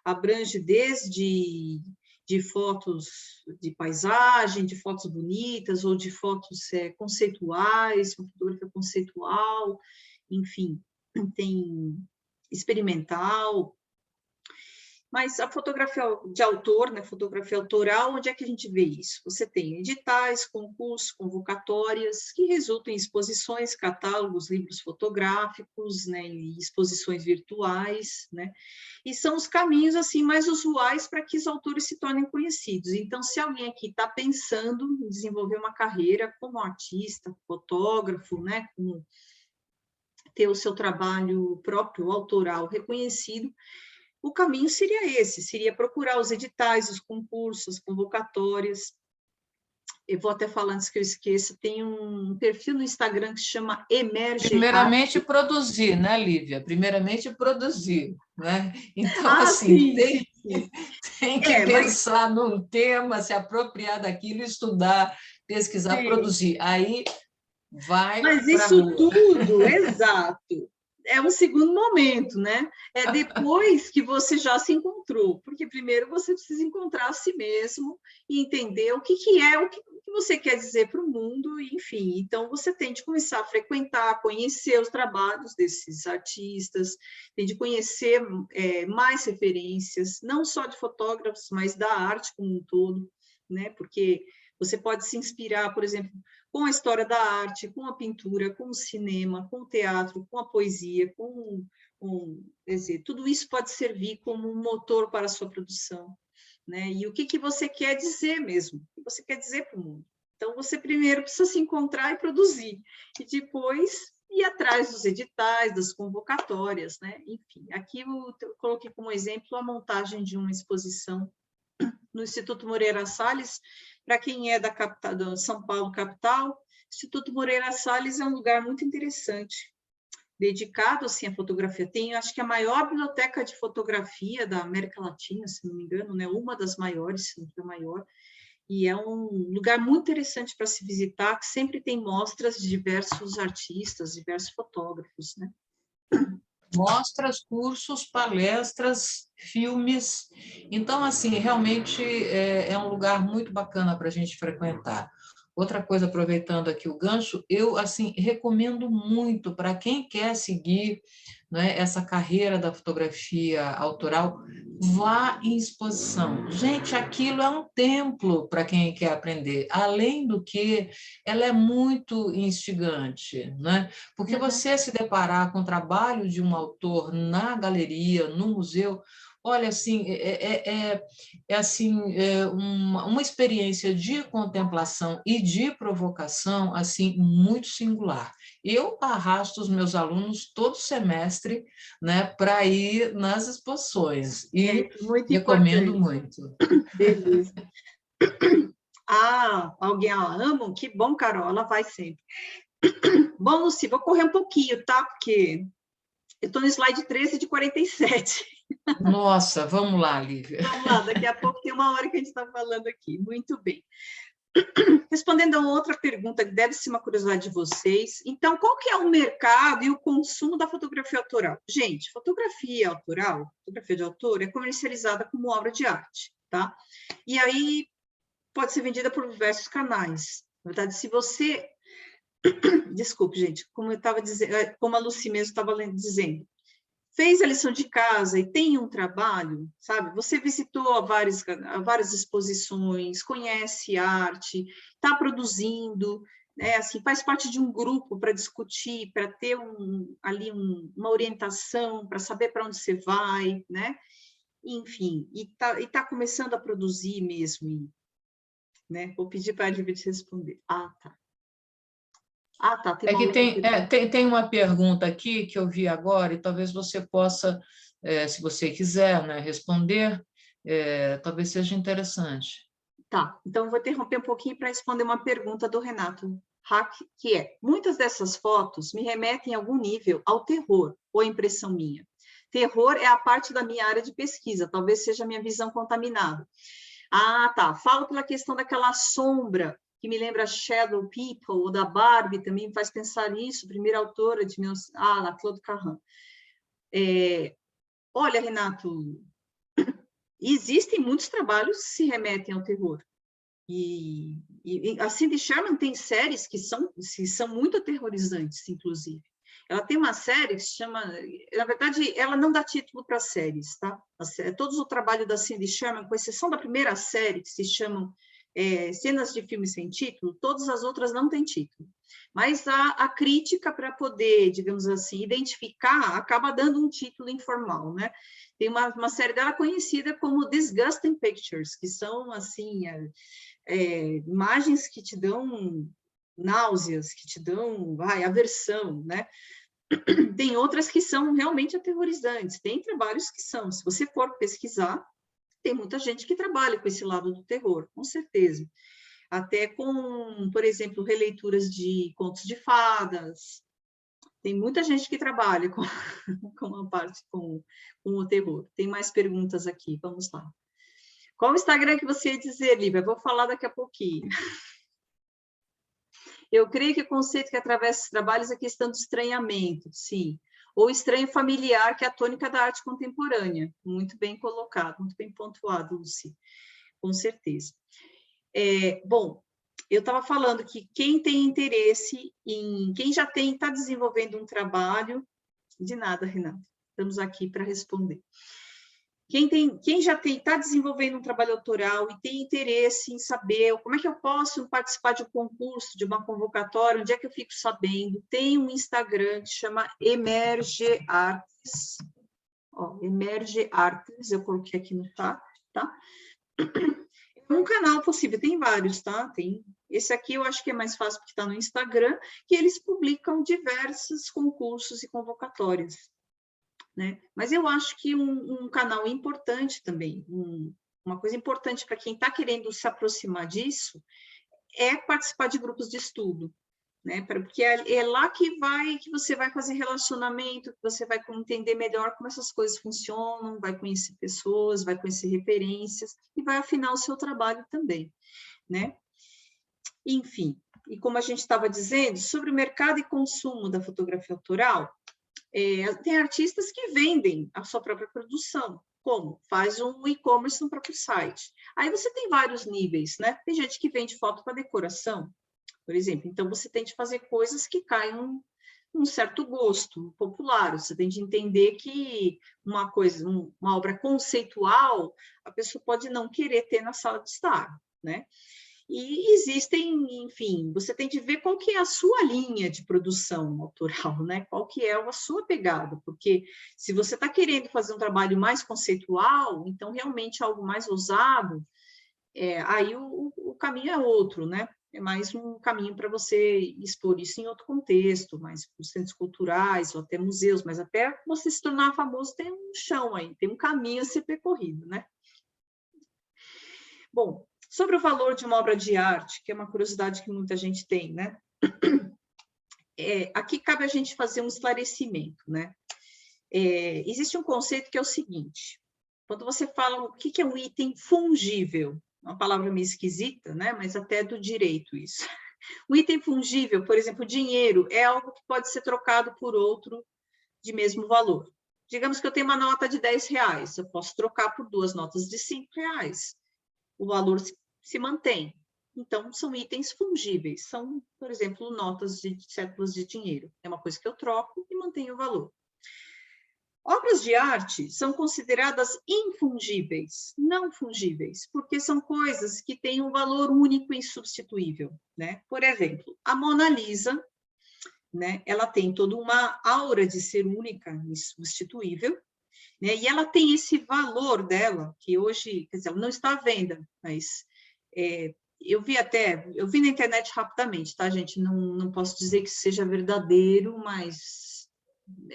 abrange desde de fotos de paisagem, de fotos bonitas, ou de fotos conceituais, uma fotografia conceitual, enfim, tem experimental. Mas a fotografia de autor, né, fotografia autoral, onde é que a gente vê isso? Você tem editais, concursos, convocatórias, que resultam em exposições, catálogos, livros fotográficos, né, e exposições virtuais, né? E são os caminhos assim mais usuais para que os autores se tornem conhecidos. Então, se alguém aqui está pensando em desenvolver uma carreira como artista, fotógrafo, né, como ter o seu trabalho próprio, autoral, reconhecido, o caminho seria esse, seria procurar os editais, os concursos, as convocatórias. Eu vou até falar antes que eu esqueça, tem um perfil no Instagram que se chama Emerge Primeiramente, Arte. produzir, né, Lívia? Primeiramente, produzir, né? Então, assim, Sim. tem que pensar num tema, se apropriar daquilo, estudar, pesquisar, produzir. Aí vai para a rua. Mas isso tudo, exato, é um segundo momento, né? É depois que você já se encontrou, porque primeiro você precisa encontrar a si mesmo e entender o que é, o que você quer dizer para o mundo, enfim. Então, você tem de começar a frequentar, conhecer os trabalhos desses artistas, tem de conhecer mais referências, não só de fotógrafos, mas da arte como um todo, né? Porque você pode se inspirar, por exemplo, com a história da arte, com a pintura, com o cinema, com o teatro, com a poesia, quer dizer, tudo isso pode servir como um motor para a sua produção, né? E o que você quer dizer mesmo? O que você quer dizer para o mundo? Então, você primeiro precisa se encontrar e produzir, e depois ir atrás dos editais, das convocatórias, né? Enfim, aqui eu coloquei como exemplo a montagem de uma exposição no Instituto Moreira Salles. Para quem é da capital, do São Paulo capital, Instituto Moreira Salles é um lugar muito interessante, dedicado assim à fotografia. Tem, acho que a maior biblioteca de fotografia da América Latina, se não me engano, né? Uma das maiores, se não for a maior. E é um lugar muito interessante para se visitar, que sempre tem mostras de diversos artistas, diversos fotógrafos, né? Mostras, cursos, palestras, filmes. Então, assim, realmente é um lugar muito bacana para a gente frequentar. Outra coisa, aproveitando aqui o gancho, eu assim recomendo muito para quem quer seguir, né, essa carreira da fotografia autoral, vá em exposição. Gente, aquilo é um templo para quem quer aprender. Além do que, ela é muito instigante, né? Porque você se deparar com o trabalho de um autor na galeria, no museu, olha, assim, uma experiência de contemplação e de provocação assim muito singular. Eu arrasto os meus alunos todo semestre, né, para ir nas exposições e muito recomendo importante. muito. Beleza. Alguém a ama? Que bom, Carol, ela vai sempre. Bom, Luci, vou correr um pouquinho, tá? Porque eu estou no slide 13 de 47. Nossa, vamos lá, Lívia. Vamos lá, daqui a pouco tem uma hora que a gente está falando aqui. Muito bem. Respondendo a outra pergunta, que deve ser uma curiosidade de vocês. Então, qual que é o mercado e o consumo da fotografia autoral? Gente, fotografia autoral, fotografia de autor, é comercializada como obra de arte, tá? E aí pode ser vendida por diversos canais. Na verdade, se você... Desculpe, gente, como eu estava dizendo, como a Luci mesmo estava dizendo, fez a lição de casa e tem um trabalho, sabe? Você visitou várias exposições, conhece arte, está produzindo, né? Assim, faz parte de um grupo para discutir, para ter uma orientação, para saber para onde você vai, né? Enfim, e tá começando a produzir mesmo, né? Vou pedir para a Lívia te responder. Tá. Tá, tem uma outra pergunta. Tem uma pergunta aqui que eu vi agora, e talvez você possa, se você quiser, né, responder, talvez seja interessante. Tá, então eu vou interromper um pouquinho para responder uma pergunta do Renato Hack, que é: muitas dessas fotos me remetem a algum nível ao terror, ou impressão minha? Terror é a parte da minha área de pesquisa, talvez seja a minha visão contaminada. Ah, tá, falo pela questão daquela sombra, que me lembra Shadow People, ou da Barbie, também me faz pensar nisso, primeira autora de meus... Ah, da Claude Cahun. Olha, Renato, existem muitos trabalhos que se remetem ao terror. E a Cindy Sherman tem séries que são muito aterrorizantes, inclusive. Ela tem uma série que se chama... Na verdade, ela não dá título para séries, tá? Todos o trabalho da Cindy Sherman, com exceção da primeira série, que se chamam Cenas de Filme Sem Título, todas as outras não têm título. Mas a crítica, para poder, digamos assim, identificar, acaba dando um título informal, né? Tem uma série dela conhecida como Disgusting Pictures, que são, assim... imagens que te dão náuseas, que te dão aversão, né? Tem outras que são realmente aterrorizantes, tem trabalhos que são, se você for pesquisar, tem muita gente que trabalha com esse lado do terror, com certeza. Até com, por exemplo, releituras de contos de fadas, tem muita gente que trabalha com uma parte com o terror. Tem mais perguntas aqui, vamos lá. Qual o Instagram que você ia dizer, Lívia? Vou falar daqui a pouquinho. Eu creio que o conceito que atravessa esses trabalhos é a questão do estranhamento, sim. Ou estranho familiar, que é a tônica da arte contemporânea. Muito bem colocado, muito bem pontuado, Lucy. Com certeza. Bom, eu estava falando que quem tem interesse quem já está desenvolvendo um trabalho... De nada, Renata. Estamos aqui para responder. Quem já está desenvolvendo um trabalho autoral e tem interesse em saber como é que eu posso participar de um concurso, de uma convocatória, onde é que eu fico sabendo, tem um Instagram que chama Emerge Artes. Emerge Artes, eu coloquei aqui no chat, tá? É um canal possível, tem vários, tá? Esse aqui eu acho que é mais fácil porque está no Instagram, que eles publicam diversos concursos e convocatórias. Né? Mas eu acho que um canal importante também, uma coisa importante para quem está querendo se aproximar disso, é participar de grupos de estudo, né? Porque é lá que você vai fazer relacionamento, que você vai entender melhor como essas coisas funcionam, vai conhecer pessoas, vai conhecer referências, e vai afinar o seu trabalho também, né? Enfim, e como a gente estava dizendo, sobre o mercado e consumo da fotografia autoral, tem artistas que vendem a sua própria produção. Como? Faz um e-commerce no próprio site. Aí você tem vários níveis, né? Tem gente que vende foto para decoração, por exemplo. Então, você tem de fazer coisas que caiam num certo gosto popular. Você tem de entender que uma obra conceitual, a pessoa pode não querer ter na sala de estar, né? E existem, enfim, você tem de ver qual que é a sua linha de produção autoral, né? Qual que é a sua pegada, porque se você está querendo fazer um trabalho mais conceitual, então realmente algo mais ousado, aí o caminho é outro, né? É mais um caminho para você expor isso em outro contexto, mais para os centros culturais ou até museus, mas até você se tornar famoso tem um chão aí, tem um caminho a ser percorrido, né? Bom, sobre o valor de uma obra de arte, que é uma curiosidade que muita gente tem, né? Aqui cabe a gente fazer um esclarecimento, né? Existe um conceito que é o seguinte: quando você fala o que é um item fungível, uma palavra meio esquisita, né? Mas até é do direito isso. O item fungível, por exemplo, dinheiro, é algo que pode ser trocado por outro de mesmo valor. Digamos que eu tenho uma nota de R$10, eu posso trocar por 2 notas de R$5. O valor se mantém. Então, são itens fungíveis, são, por exemplo, notas de cédulas de dinheiro. É uma coisa que eu troco e mantenho o valor. Obras de arte são consideradas infungíveis, não fungíveis, porque são coisas que têm um valor único e insubstituível, né? Por exemplo, a Mona Lisa, né? Ela tem toda uma aura de ser única e insubstituível, né? E ela tem esse valor dela, que hoje, quer dizer, ela não está à venda, mas eu vi na internet rapidamente, tá, gente? Não posso dizer que seja verdadeiro, mas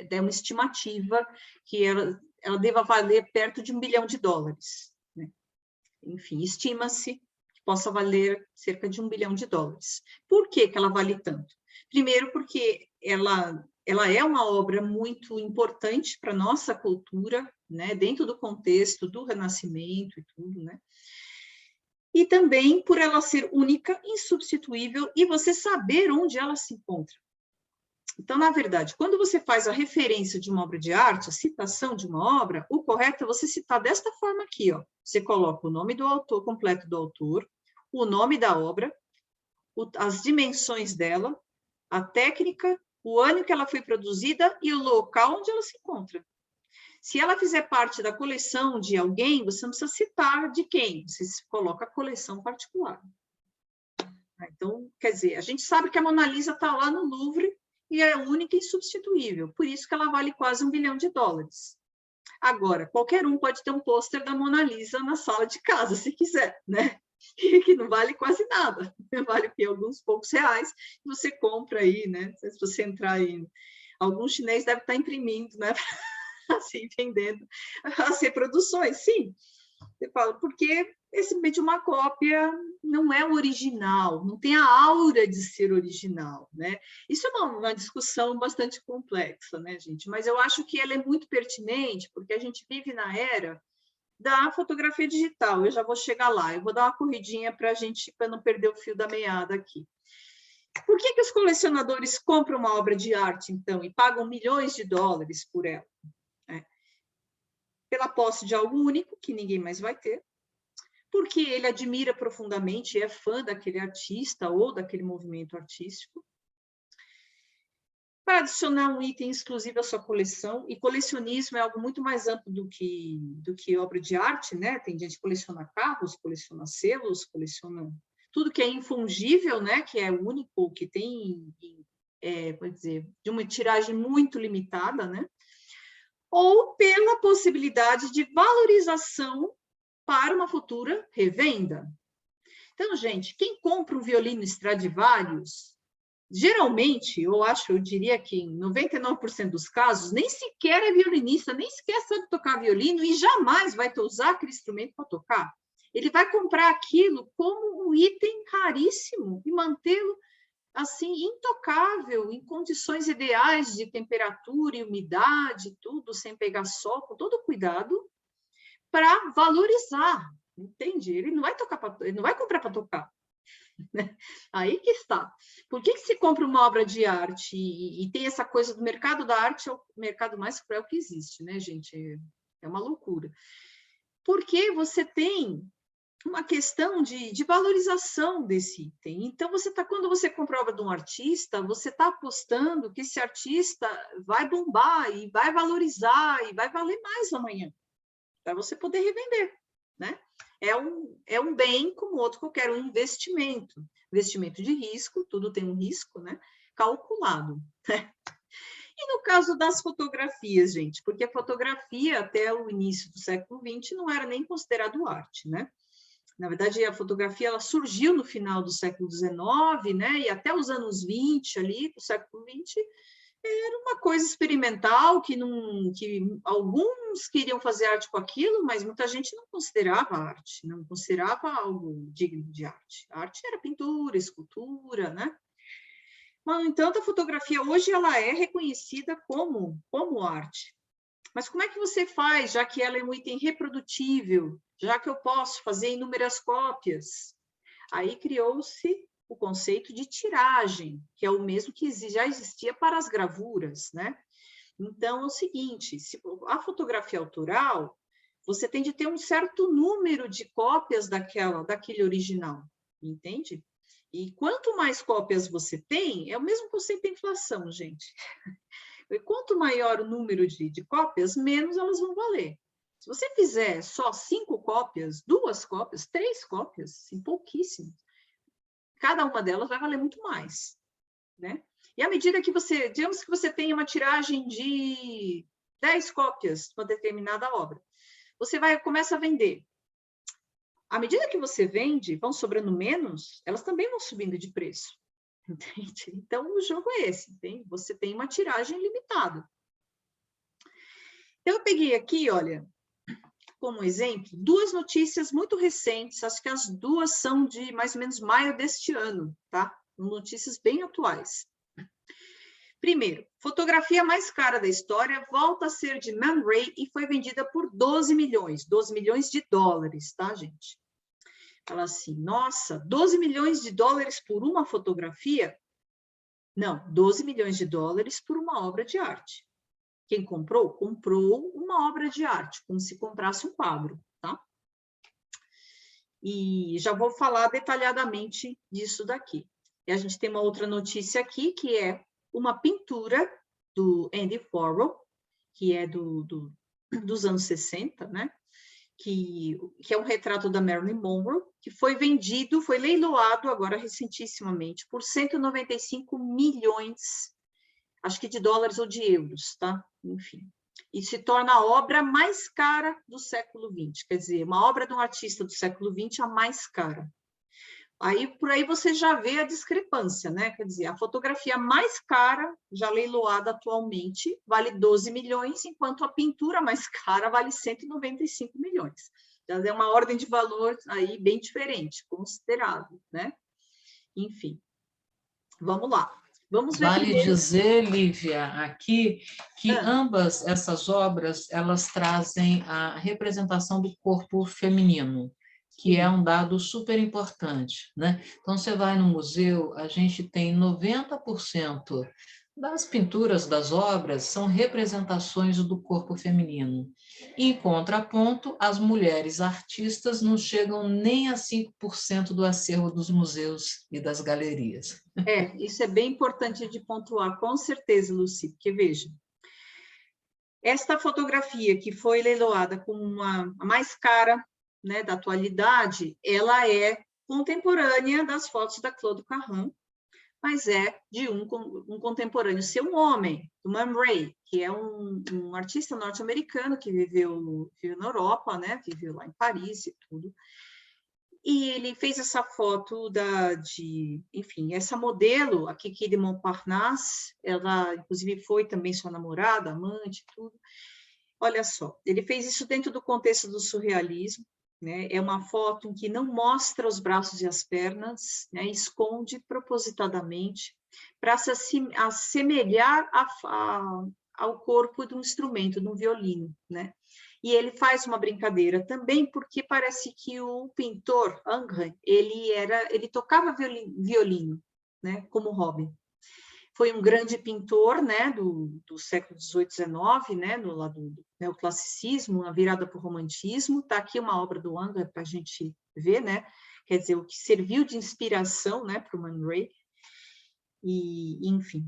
é uma estimativa que ela deva valer perto de $1 bilhão, enfim, estima-se que possa valer cerca de $1 bilhão. Por que ela vale tanto? Primeiro, porque ela é uma obra muito importante para a nossa cultura, né, dentro do contexto do Renascimento e tudo, né? E também por ela ser única, insubstituível, e você saber onde ela se encontra. Então, na verdade, quando você faz a referência de uma obra de arte, a citação de uma obra, o correto é você citar desta forma aqui, ó. Você coloca o nome do autor, completo do autor, o nome da obra, as dimensões dela, a técnica, o ano que ela foi produzida e o local onde ela se encontra. Se ela fizer parte da coleção de alguém, você não precisa citar de quem, você coloca a coleção particular. Então, quer dizer, a gente sabe que a Mona Lisa está lá no Louvre e é única e insubstituível, por isso que ela vale quase $1 bilhão. Agora, qualquer um pode ter um pôster da Mona Lisa na sala de casa, se quiser, né? Que não vale quase nada, vale alguns poucos reais, você compra aí, né? Se você entrar aí, algum chinês deve estar imprimindo, né? Assim, vendendo as reproduções, sim. Você fala, porque esse de uma cópia não é o original, não tem a aura de ser original, né? Isso é uma discussão bastante complexa, né, gente? Mas eu acho que ela é muito pertinente, porque a gente vive na era da fotografia digital. Eu já vou chegar lá, eu vou dar uma corridinha para não perder o fio da meada aqui. Por que os colecionadores compram uma obra de arte, então, e pagam $milhões por ela? Pela posse de algo único, que ninguém mais vai ter, porque ele admira profundamente e é fã daquele artista ou daquele movimento artístico, para adicionar um item exclusivo à sua coleção, e colecionismo é algo muito mais amplo do que obra de arte, né? Tem gente que coleciona carros, coleciona selos, coleciona tudo que é infungível, né? Que é único, que tem, pode dizer, de uma tiragem muito limitada, né? Ou pela possibilidade de valorização para uma futura revenda. Então, gente, quem compra um violino Stradivarius, geralmente, eu diria que em 99% dos casos, nem sequer é violinista, nem sequer sabe tocar violino e jamais vai usar aquele instrumento para tocar. Ele vai comprar aquilo como um item raríssimo e mantê-lo assim, intocável, em condições ideais de temperatura e umidade, tudo, sem pegar sol, com todo cuidado, para valorizar, entende? Ele não vai comprar para tocar. Né? Aí que está. Por que se compra uma obra de arte e tem essa coisa do mercado da arte, é o mercado mais cruel que existe, né, gente? É uma loucura. Porque você tem uma questão de valorização desse item. Então, quando você compra a obra de um artista, você está apostando que esse artista vai bombar e vai valorizar e vai valer mais amanhã, para você poder revender, né? É um bem como outro qualquer, um investimento. Investimento de risco, tudo tem um risco, né? Calculado. Né? E no caso das fotografias, gente, porque a fotografia até o início do século XX não era nem considerado arte, né? Na verdade, a fotografia ela surgiu no final do século XIX, né? E até os anos 20 ali, do século XX, era uma coisa experimental que alguns queriam fazer arte com aquilo, mas muita gente não considerava arte, não considerava algo digno de arte. A arte era pintura, escultura, né? Mas, no entanto, a fotografia hoje ela é reconhecida como arte. Mas como é que você faz, já que ela é um item reprodutível, já que eu posso fazer inúmeras cópias? Aí criou-se o conceito de tiragem, que é o mesmo que já existia para as gravuras, né? Então, é o seguinte, a fotografia autoral, você tem de ter um certo número de cópias daquele original, entende? E quanto mais cópias você tem, é o mesmo conceito da inflação, gente. E quanto maior o número de cópias, menos elas vão valer. Se você fizer só 5 cópias, 2 cópias, 3 cópias, assim, pouquíssimo, cada uma delas vai valer muito mais, né? E à medida que digamos que você tenha uma tiragem de 10 cópias de uma determinada obra, você começa a vender. À medida que você vende, vão sobrando menos, elas também vão subindo de preço. Entende? Então, o jogo é esse, entende? Você tem uma tiragem limitada. Eu peguei aqui, olha, como exemplo duas notícias muito recentes, acho que as duas são de mais ou menos maio deste ano, tá? Notícias bem atuais. Primeiro, fotografia mais cara da história volta a ser de Man Ray e foi vendida por 12 milhões de dólares, tá, gente? Fala assim, nossa, 12 milhões de dólares por uma fotografia? Não, 12 milhões de dólares por uma obra de arte. Quem comprou? Comprou uma obra de arte, como se comprasse um quadro, tá? E já vou falar detalhadamente disso daqui. E a gente tem uma outra notícia aqui, que é uma pintura do Andy Warhol, que é dos anos 60, né? Que é um retrato da Marilyn Monroe, que foi vendido, foi leiloado agora recentissimamente por 195 milhões, acho que de dólares ou de euros, tá? Enfim. E se torna a obra mais cara do século XX, quer dizer, uma obra de um artista do século XX a mais cara. Aí, por aí você já vê a discrepância, né? Quer dizer, a fotografia mais cara, já leiloada atualmente, vale 12 milhões, enquanto a pintura mais cara vale 195 milhões. Já é uma ordem de valor aí bem diferente, considerável, né? Enfim, vamos lá. Vamos ver Vale primeiro... dizer, Lívia, aqui, que ambas essas obras, elas trazem a representação do corpo feminino, que é um dado super importante, né? Então, você vai no museu, a gente tem 90% das pinturas das obras são representações do corpo feminino. Em contraponto, as mulheres artistas não chegam nem a 5% do acervo dos museus e das galerias. Isso é bem importante de pontuar, com certeza, Lucy, porque veja, esta fotografia que foi leiloada como a mais cara, né, da atualidade, ela é contemporânea das fotos da Claude Cahun, mas é de um contemporâneo, ser um homem, do Man Ray, que é um artista norte-americano que viveu na Europa, né, viveu lá em Paris e tudo. E ele fez essa foto enfim, essa modelo, a Kiki de Montparnasse, ela, inclusive, foi também sua namorada, amante, tudo. Olha só, ele fez isso dentro do contexto do surrealismo, né? É uma foto em que não mostra os braços e as pernas, né? Esconde propositadamente para se assemelhar ao corpo de um instrumento, de um violino, né? E ele faz uma brincadeira também, porque parece que o pintor Ingres, ele tocava violino, né, como hobby. Foi um grande pintor, né, do século XVIII, XIX, né, no lado do neoclassicismo, a virada para o romantismo. Está aqui uma obra do Ingres para a gente ver, né? Quer dizer, o que serviu de inspiração, né, para o Man Ray. E, enfim.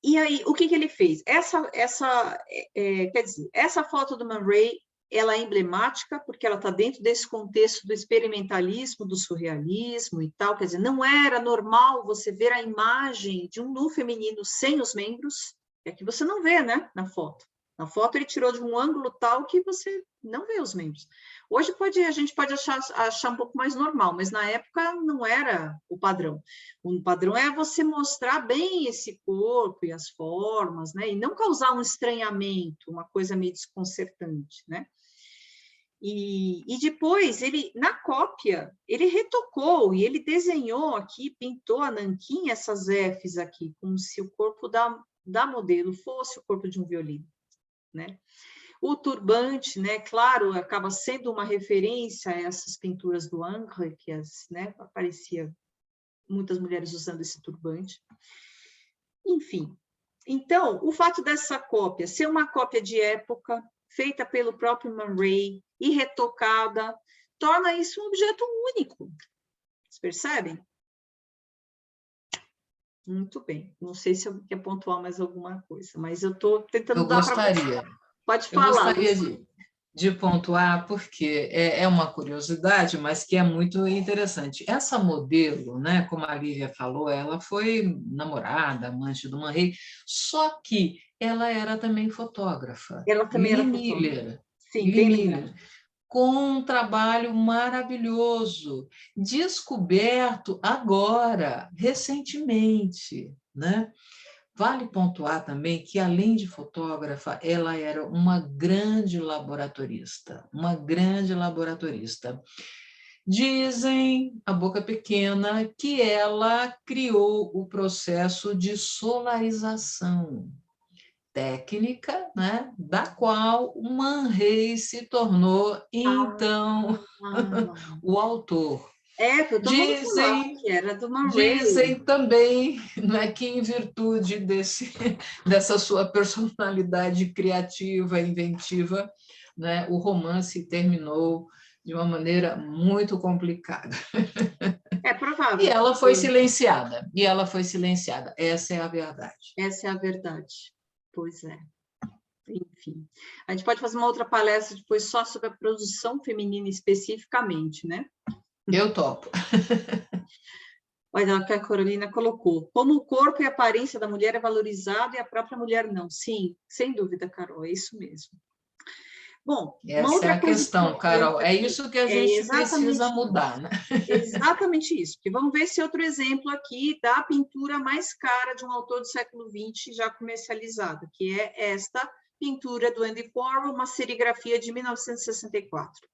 E aí, o que ele fez? Quer dizer, essa foto do Man Ray, ela é emblemática, porque ela está dentro desse contexto do experimentalismo, do surrealismo e tal, quer dizer, não era normal você ver a imagem de um nu feminino sem os membros, é que você não vê, né, na foto. Na foto ele tirou de um ângulo tal que você não vê os membros. Hoje a gente pode achar um pouco mais normal, mas na época não era o padrão. O padrão é você mostrar bem esse corpo e as formas, né? E não causar um estranhamento, uma coisa meio desconcertante, né? E depois, na cópia, ele retocou e ele desenhou aqui, pintou a nanquim, essas Fs aqui, como se o corpo da modelo fosse o corpo de um violino, né? O turbante, né, claro, acaba sendo uma referência a essas pinturas do Ingres, que né, aparecia muitas mulheres usando esse turbante. Enfim, então, o fato dessa cópia ser uma cópia de época, feita pelo próprio Man Ray e retocada, torna isso um objeto único. Vocês percebem? Muito bem. Não sei se eu quer pontuar mais alguma coisa, mas eu estou tentando dar para... Pode falar. Eu gostaria de pontuar, porque é uma curiosidade, mas que é muito interessante. Essa modelo, né, como a Lívia falou, ela foi namorada, amante do Man Ray, só que ela era também fotógrafa. Ela também era fotógrafa. Sim, bem lembrado. Com um trabalho maravilhoso, descoberto agora, recentemente, né? Vale pontuar também que, além de fotógrafa, ela era uma grande laboratorista, uma grande laboratorista. Dizem, a boca pequena, que ela criou o processo de solarização, técnica, né, da qual o Man Ray se tornou, então, o autor. Todo mundo falava que era do Man Ray. Dizem também, né, que em virtude dessa sua personalidade criativa, inventiva, né, o romance terminou de uma maneira muito complicada. É provável. E ela foi silenciada. Essa é a verdade. Essa é a verdade. Pois é. Enfim. A gente pode fazer uma outra palestra depois só sobre a produção feminina especificamente, né? Eu topo. Olha, que a Carolina colocou. Como o corpo e a aparência da mulher é valorizado e a própria mulher não. Sim, sem dúvida, Carol, é isso mesmo. Bom, essa é a questão, Carol. É isso que a gente precisa mudar, né? Exatamente isso. Porque vamos ver esse outro exemplo aqui da pintura mais cara de um autor do século XX já comercializada, que é esta pintura do Andy Warhol, uma serigrafia de 1964.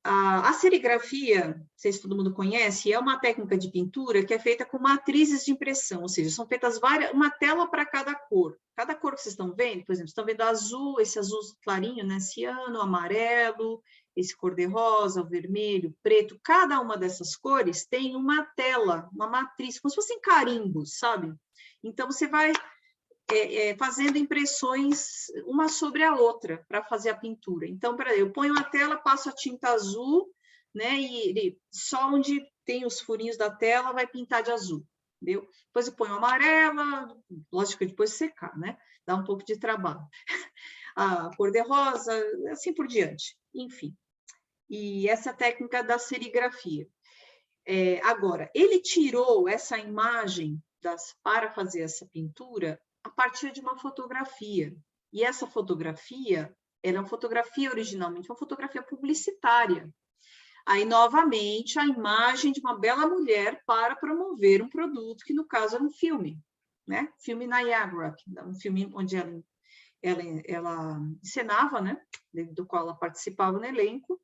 A serigrafia, não sei se todo mundo conhece, é uma técnica de pintura que é feita com matrizes de impressão, ou seja, são feitas uma tela para cada cor. Cada cor que vocês estão vendo, por exemplo, estão vendo azul, esse azul clarinho, né, ciano, amarelo, esse cor-de-rosa, o vermelho, preto, cada uma dessas cores tem uma tela, uma matriz, como se fossem carimbos, sabe? Então, você vai fazendo impressões uma sobre a outra para fazer a pintura. Então, eu ponho a tela, passo a tinta azul, né? E só onde tem os furinhos da tela vai pintar de azul, entendeu? Depois eu ponho amarela, lógico que depois secar, né? Dá um pouco de trabalho. A cor-de-rosa, assim por diante. Enfim. E essa é a técnica da serigrafia. Agora, ele tirou essa imagem para fazer essa pintura a partir de uma fotografia. E essa fotografia era uma fotografia originalmente, uma fotografia publicitária. Aí, novamente, a imagem de uma bela mulher para promover um produto, que no caso era um filme, né? Filme Niagara, um filme onde ela encenava, né? Do qual ela participava no elenco.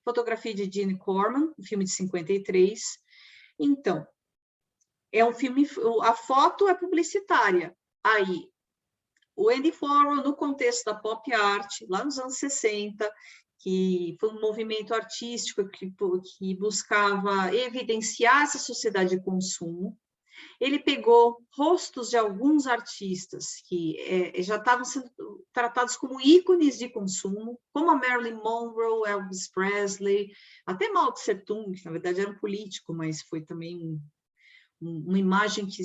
Fotografia de Jeanne Corman, um filme de 53. Então, é um filme, a foto é publicitária. Aí, o Andy Warhol, no contexto da pop art, lá nos anos 60, que foi um movimento artístico que buscava evidenciar essa sociedade de consumo, ele pegou rostos de alguns artistas que já estavam sendo tratados como ícones de consumo, como a Marilyn Monroe, Elvis Presley, até Mao Tse Tung, que na verdade era um político, mas foi também uma imagem que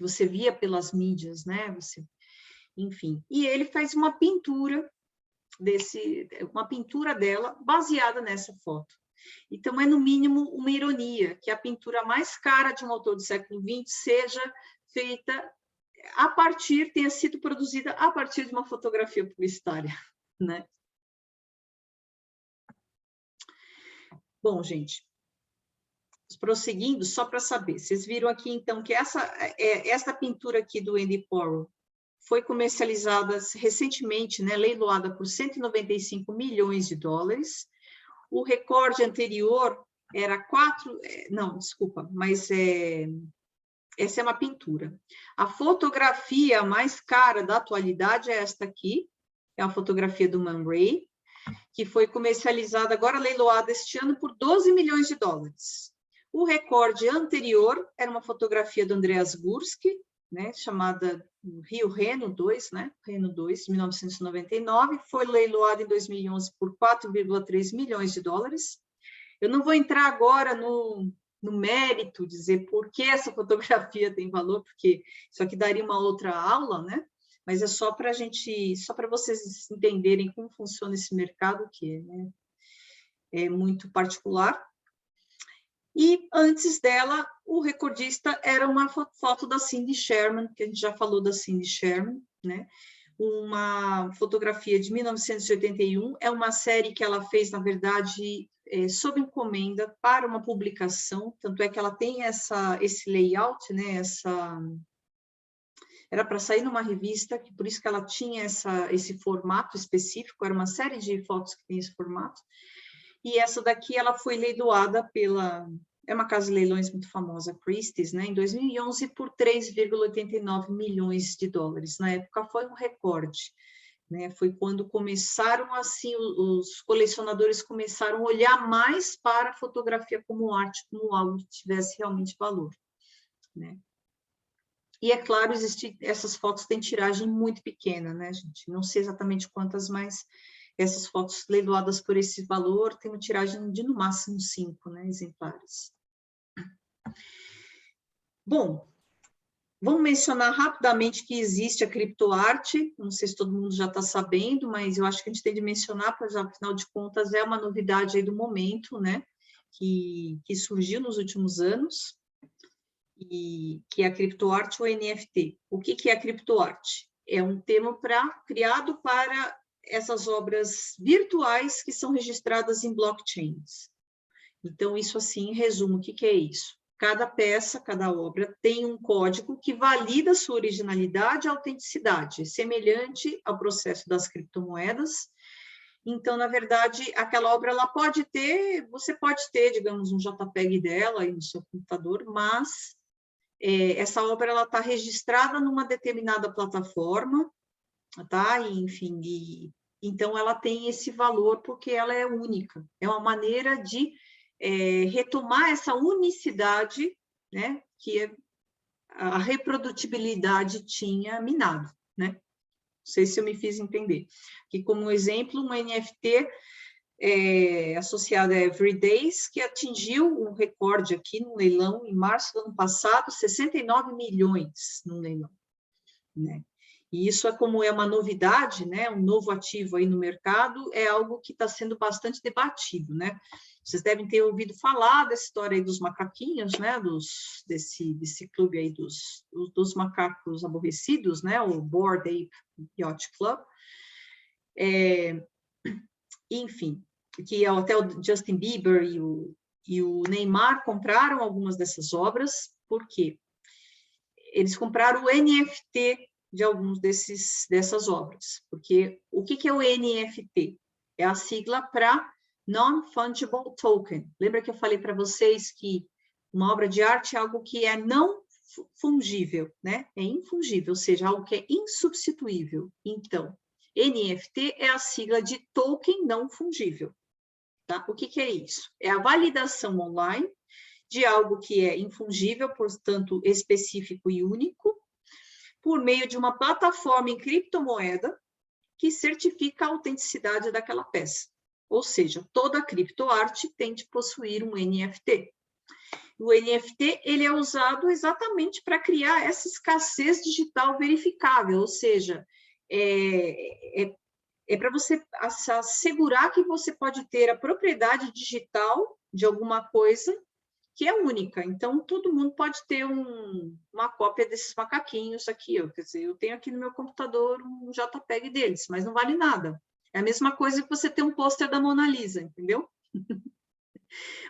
você via pelas mídias, né? Enfim. E ele faz uma pintura dela baseada nessa foto. Então, é no mínimo uma ironia que a pintura mais cara de um autor do século XX seja feita tenha sido produzida a partir de uma fotografia publicitária, né? Bom, gente, prosseguindo, só para saber, vocês viram aqui, então, que essa pintura aqui do Andy Warhol foi comercializada recentemente, né, leiloada por 195 milhões de dólares. O recorde anterior era essa é uma pintura. A fotografia mais cara da atualidade é esta aqui, é a fotografia do Man Ray, que foi comercializada, agora leiloada este ano por 12 milhões de dólares. O recorde anterior era uma fotografia do Andreas Gursky, né, chamada Rio Reno 2, né, Reno 2, de 1999, foi leiloada em 2011 por 4,3 milhões de dólares. Eu não vou entrar agora no mérito, dizer por que essa fotografia tem valor, porque isso aqui daria uma outra aula, né? Mas é só para vocês entenderem como funciona esse mercado, que é muito particular. E antes dela, o recordista era uma foto da Cindy Sherman, que a gente já falou da Cindy Sherman, né? uma fotografia de 1981, é uma série que ela fez, na verdade, sob encomenda para uma publicação, tanto é que ela tem esse layout, né, era para sair numa revista, por isso que ela tinha esse formato específico, era uma série de fotos que tem esse formato, e essa daqui ela foi leiloada é uma casa de leilões muito famosa, Christie's, né, em 2011, por 3,89 milhões de dólares. Na época foi um recorde, né, foi quando começaram, assim, os colecionadores começaram a olhar mais para a fotografia como arte, como algo que tivesse realmente valor, né. E, é claro, essas fotos têm tiragem muito pequena, né, gente? Não sei exatamente quantas, mas essas fotos leiloadas por esse valor têm uma tiragem de, no máximo, 5, né, exemplares. Bom, vamos mencionar rapidamente que existe a criptoarte, não sei se todo mundo já está sabendo, mas eu acho que a gente tem de mencionar, porque, afinal de contas, é uma novidade aí do momento, né, que surgiu nos últimos anos, e que é a criptoarte ou NFT. O que é a criptoarte? É um termo criado para essas obras virtuais que são registradas em blockchains. Então, isso assim, em resumo, o que é isso? Cada peça, cada obra tem um código que valida sua originalidade e autenticidade, semelhante ao processo das criptomoedas. Então, na verdade, aquela obra, ela pode ter, você pode ter, digamos, um JPEG dela aí no seu computador, mas essa obra ela está registrada numa determinada plataforma, tá? E, enfim, então ela tem esse valor porque ela é única. É uma maneira de retomar essa unicidade, né? Que a reprodutibilidade tinha minado, né? Não sei se eu me fiz entender. Aqui, como exemplo, um NFT associado a Everydays, que atingiu um recorde aqui no leilão em março do ano passado, 69 milhões no leilão, né? E isso como é uma novidade, né? Um novo ativo aí no mercado, é algo que está sendo bastante debatido, né? Vocês devem ter ouvido falar dessa história aí dos macaquinhos, né? Desse clube aí dos macacos aborrecidos, né? O Bored Ape Yacht Club. Enfim, que até o Justin Bieber e o Neymar compraram algumas dessas obras, por quê? Eles compraram o NFT de alguns dessas obras, porque o que é o NFT? É a sigla para Non-Fungible Token. Lembra que eu falei para vocês que uma obra de arte é algo que é não fungível, né? É infungível, ou seja, algo que é insubstituível. Então, NFT é a sigla de token não fungível. Tá? O que é isso? É a validação online de algo que é infungível, portanto, específico e único, por meio de uma plataforma em criptomoeda que certifica a autenticidade daquela peça. Ou seja, toda criptoarte tem de possuir um NFT. O NFT ele é usado exatamente para criar essa escassez digital verificável, ou seja, para você assegurar que você pode ter a propriedade digital de alguma coisa que é única. Então, todo mundo pode ter uma cópia desses macaquinhos aqui. Quer dizer, eu tenho aqui no meu computador um JPEG deles, mas não vale nada. É a mesma coisa que você ter um pôster da Mona Lisa, entendeu?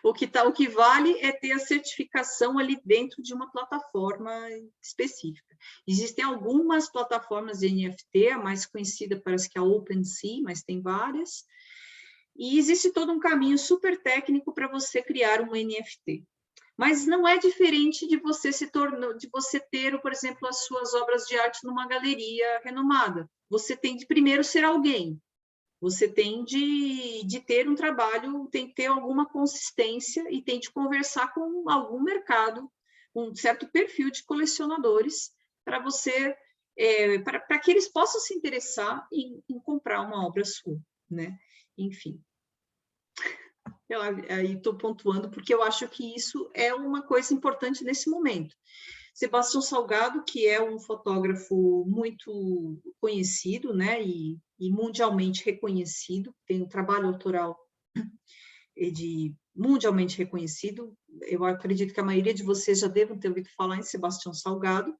O que vale é ter a certificação ali dentro de uma plataforma específica. Existem algumas plataformas de NFT, a mais conhecida parece que é a OpenSea, mas tem várias. E existe todo um caminho super técnico para você criar um NFT. Mas não é diferente de você ter, por exemplo, as suas obras de arte numa galeria renomada. Você tem de primeiro ser alguém. Você tem de ter um trabalho, tem que ter alguma consistência e tem de conversar com algum mercado, um certo perfil de colecionadores, para você, para que eles possam se interessar em comprar uma obra sua, né? Enfim. Eu aí estou pontuando porque eu acho que isso é uma coisa importante nesse momento. Sebastião Salgado, que é um fotógrafo muito conhecido, né, e mundialmente reconhecido, tem um trabalho autoral mundialmente reconhecido. Eu acredito que a maioria de vocês já devem ter ouvido falar em Sebastião Salgado.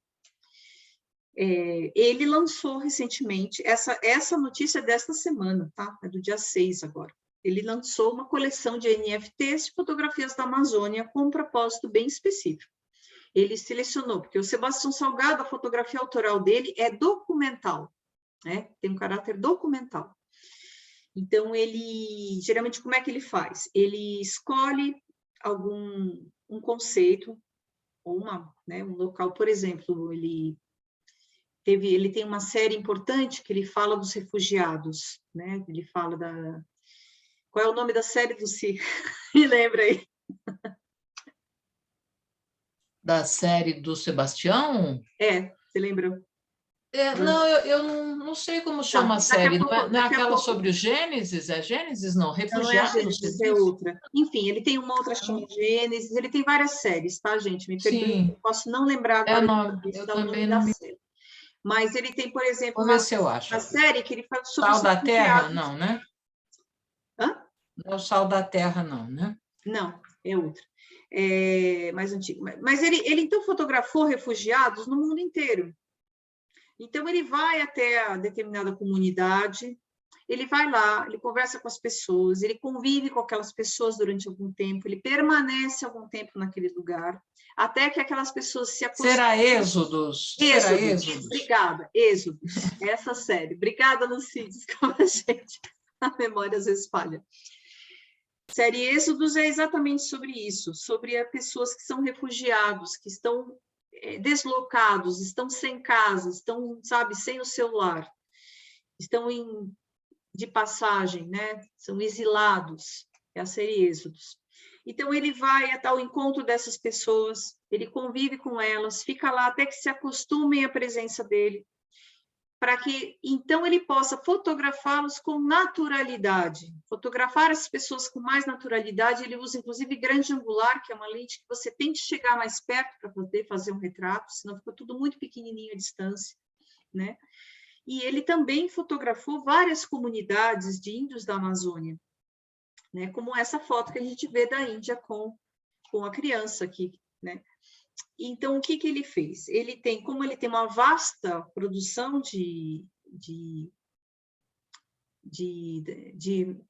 Ele lançou recentemente, essa notícia desta semana, tá? É do dia 6 agora. Ele lançou uma coleção de NFTs de fotografias da Amazônia com um propósito bem específico. Ele selecionou, porque o Sebastião Salgado, a fotografia autoral dele é documental, né? Tem um caráter documental. Então, geralmente, como é que ele faz? Ele escolhe um conceito, ou um local, por exemplo, ele tem uma série importante que ele fala dos refugiados, né? Ele fala Qual é o nome da série, Lucy? Me lembra aí. Da série do Sebastião? Você lembra? Não, eu não sei como chama a série. Não é aquela sobre o Gênesis? É Gênesis? Não, Não é a Refugiados? Gênesis, é outra. Enfim, ele tem uma outra chamada Gênesis, ele tem várias séries, tá, gente? Me perdoe, eu posso não lembrar agora Eu o nome também da não me... série. Mas ele tem, por exemplo, Vou ver se eu acho. uma série que ele fala sobre Sal os da Terra? refugiados. Não, né? Hã? Não é o Sal da Terra, não, né? Não, é outra. É mais antigo. Mas ele então fotografou refugiados no mundo inteiro. Então, ele vai até a determinada comunidade, ele vai lá, ele conversa com as pessoas, ele convive com aquelas pessoas durante algum tempo, ele permanece algum tempo naquele lugar, até que aquelas pessoas se acostumem. Será Êxodos? Será Êxodos? Obrigada, Êxodos, essa série. Obrigada, Lucy, desculpa, gente, a memória às vezes falha. Série Êxodos é exatamente sobre isso, sobre as pessoas que são refugiados, que estão deslocados, estão sem casa, estão, sabe, sem o seu lar, estão de passagem, né? São exilados, é a série Êxodos. Então, ele vai até o encontro dessas pessoas, ele convive com elas, fica lá até que se acostumem à presença dele, para que, então, ele possa fotografá-los com naturalidade. Fotografar as pessoas com mais naturalidade, ele usa, inclusive, grande angular, que é uma lente que você tem que chegar mais perto para poder fazer um retrato, senão fica tudo muito pequenininho à distância, né? E ele também fotografou várias comunidades de índios da Amazônia, né? Como essa foto que a gente vê da Índia com a criança aqui, né? Então, o que ele fez? Como ele tem uma vasta produção de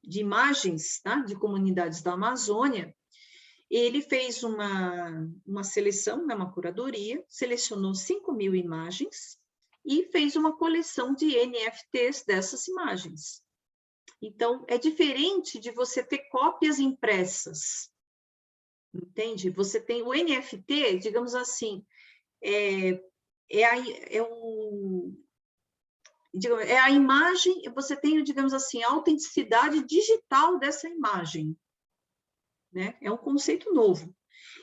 imagens, tá? De comunidades da Amazônia, ele fez uma seleção, né? Uma curadoria, selecionou 5.000 imagens e fez uma coleção de NFTs dessas imagens. Então, é diferente de você ter cópias impressas, entende? Você tem o NFT, digamos assim, é a imagem, você tem, digamos assim, a autenticidade digital dessa imagem, né? É um conceito novo.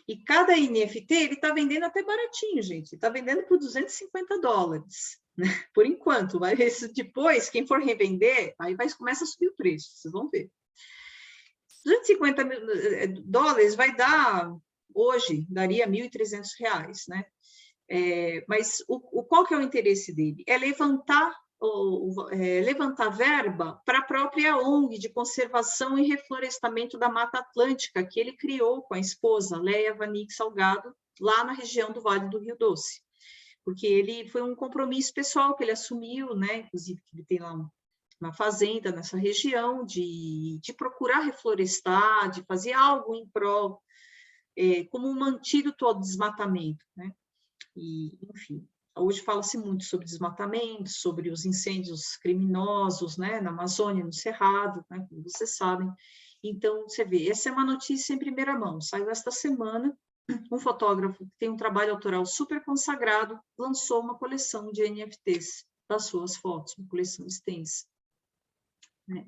E cada NFT, ele está vendendo até baratinho, gente. Está vendendo por $250, né? Por enquanto. Vai ver se depois, quem for revender, aí começa a subir o preço, vocês vão ver. $250 vai dar, hoje, daria R$1.300, né? Mas qual que é o interesse dele? É levantar verba para a própria ONG de conservação e reflorestamento da Mata Atlântica, que ele criou com a esposa, Leia Vanik Salgado, lá na região do Vale do Rio Doce. Porque ele foi um compromisso pessoal que ele assumiu, né? Inclusive, que ele tem lá uma fazenda nessa região, de procurar reflorestar, de fazer algo em prol, como um antídoto ao desmatamento, né? E, enfim, hoje fala-se muito sobre desmatamento, sobre os incêndios criminosos, né, na Amazônia, no Cerrado, né, como vocês sabem. Então, você vê, essa é uma notícia em primeira mão, saiu esta semana, um fotógrafo que tem um trabalho autoral super consagrado, lançou uma coleção de NFTs das suas fotos, uma coleção extensa. Né?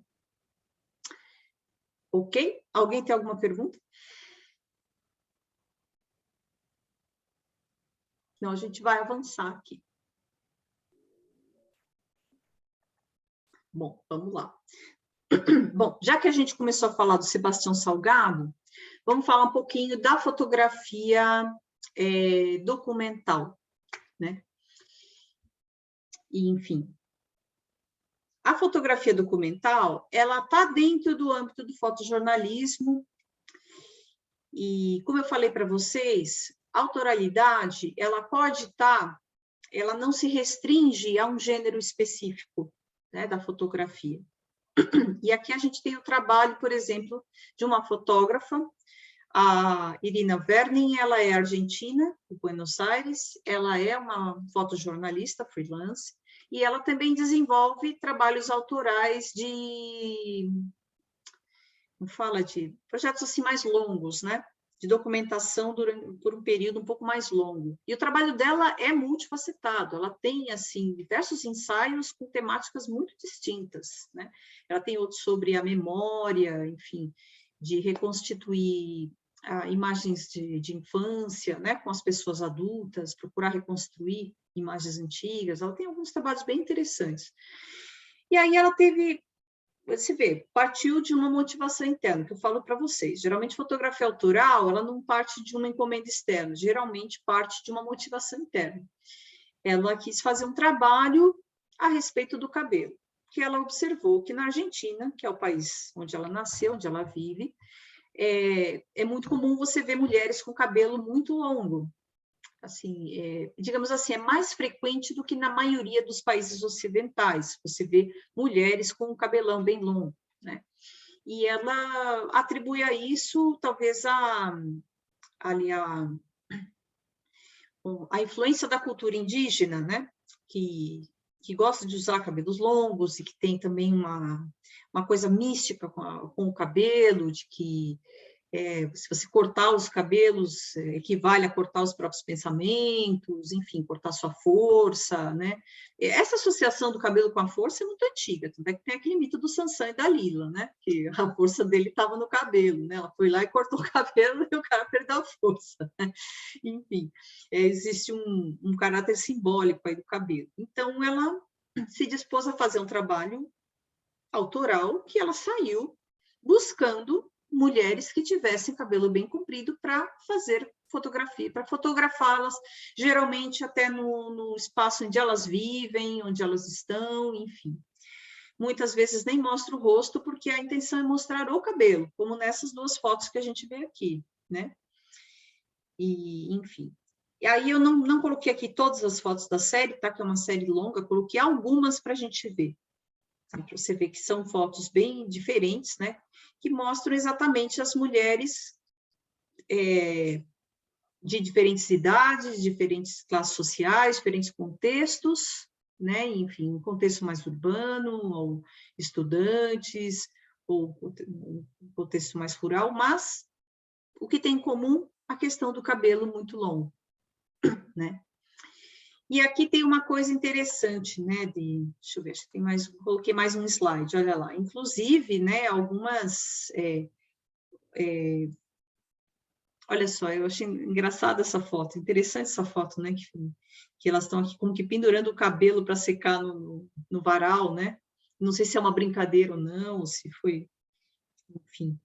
Ok? Alguém tem alguma pergunta? Não, a gente vai avançar aqui. Bom, vamos lá. Bom, já que a gente começou a falar do Sebastião Salgado, vamos falar um pouquinho da fotografia documental, né? E, enfim, a fotografia documental, ela está dentro do âmbito do fotojornalismo e, como eu falei para vocês, a autoralidade, ela pode estar ela não se restringe a um gênero específico, né, da fotografia. E aqui a gente tem o trabalho, por exemplo, de uma fotógrafa, a Irina Werning. Ela é argentina, de Buenos Aires, ela é uma fotojornalista freelance, e ela também desenvolve trabalhos autorais de, como fala, de projetos assim mais longos, né? De documentação por um período um pouco mais longo. E o trabalho dela é multifacetado, ela tem, assim, diversos ensaios com temáticas muito distintas, né? Ela tem outros sobre a memória, enfim, de reconstituir imagens de infância, né, com as pessoas adultas, procurar reconstruir imagens antigas. Ela tem alguns trabalhos bem interessantes. E aí ela teve, você vê, partiu de uma motivação interna, que eu falo para vocês. Geralmente, fotografia autoral, ela não parte de uma encomenda externa, geralmente parte de uma motivação interna. Ela quis fazer um trabalho a respeito do cabelo, que ela observou que na Argentina, que é o país onde ela nasceu, onde ela vive, é muito comum você ver mulheres com cabelo muito longo. Assim, digamos assim, é mais frequente do que na maioria dos países ocidentais. Você vê mulheres com um cabelão bem longo, né? E ela atribui a isso, talvez, a influência da cultura indígena, né? Que gosta de usar cabelos longos e que tem também uma coisa mística com o cabelo, de que se você cortar os cabelos, equivale a cortar os próprios pensamentos, enfim, cortar sua força, né? Essa associação do cabelo com a força é muito antiga, tanto é que tem aquele mito do Sansão e Dalila, né? Que a força dele estava no cabelo, né? Ela foi lá e cortou o cabelo e o cara perdeu a força, né? Enfim, existe um caráter simbólico aí do cabelo. Então, ela se dispôs a fazer um trabalho autoral que ela saiu buscando mulheres que tivessem cabelo bem comprido para fazer fotografia, para fotografá-las, geralmente até no espaço onde elas vivem, onde elas estão, enfim. Muitas vezes nem mostra o rosto, porque a intenção é mostrar o cabelo, como nessas duas fotos que a gente vê aqui, né? E, enfim. E aí eu não coloquei aqui todas as fotos da série, tá? Que é uma série longa, coloquei algumas para a gente ver. Para você ver que são fotos bem diferentes, né? Que mostram exatamente as mulheres de diferentes idades, diferentes classes sociais, diferentes contextos, né? Enfim, um contexto mais urbano, ou estudantes, ou um contexto mais rural, mas o que tem em comum? A questão do cabelo muito longo, né? E aqui tem uma coisa interessante, né? Deixa eu ver, acho que tem mais, coloquei mais um slide, olha lá. Inclusive, né, algumas. Olha só, eu achei engraçada essa foto, interessante essa foto, né? Que elas estão aqui como que pendurando o cabelo para secar no varal, né? Não sei se é uma brincadeira ou não, se foi. Enfim,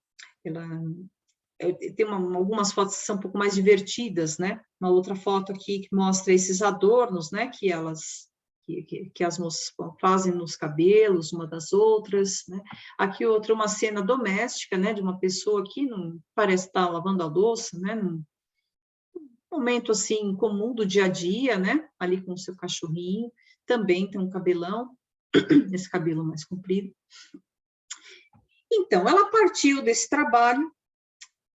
tem algumas fotos que são um pouco mais divertidas, né? Uma outra foto aqui que mostra esses adornos, né? Que as moças fazem nos cabelos, uma das outras, né? Aqui outra, uma cena doméstica, né? De uma pessoa que não parece estar lavando a louça, né? Num momento, assim, comum do dia a dia, né? Ali com o seu cachorrinho, também tem um cabelão, esse cabelo mais comprido. Então, ela partiu desse trabalho,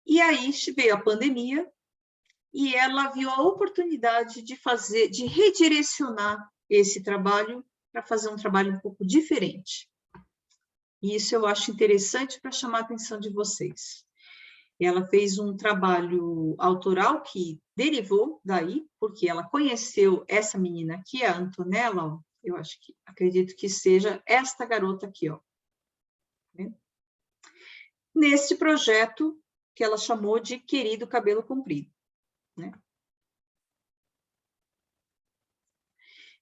e aí veio a pandemia, e ela viu a oportunidade de redirecionar esse trabalho para fazer um trabalho um pouco diferente. E isso eu acho interessante para chamar a atenção de vocês. Ela fez um trabalho autoral que derivou daí, porque ela conheceu essa menina aqui, a Antonella, ó, eu acredito que seja esta garota aqui, ó. Nesse projeto que ela chamou de Querido Cabelo Comprido, né?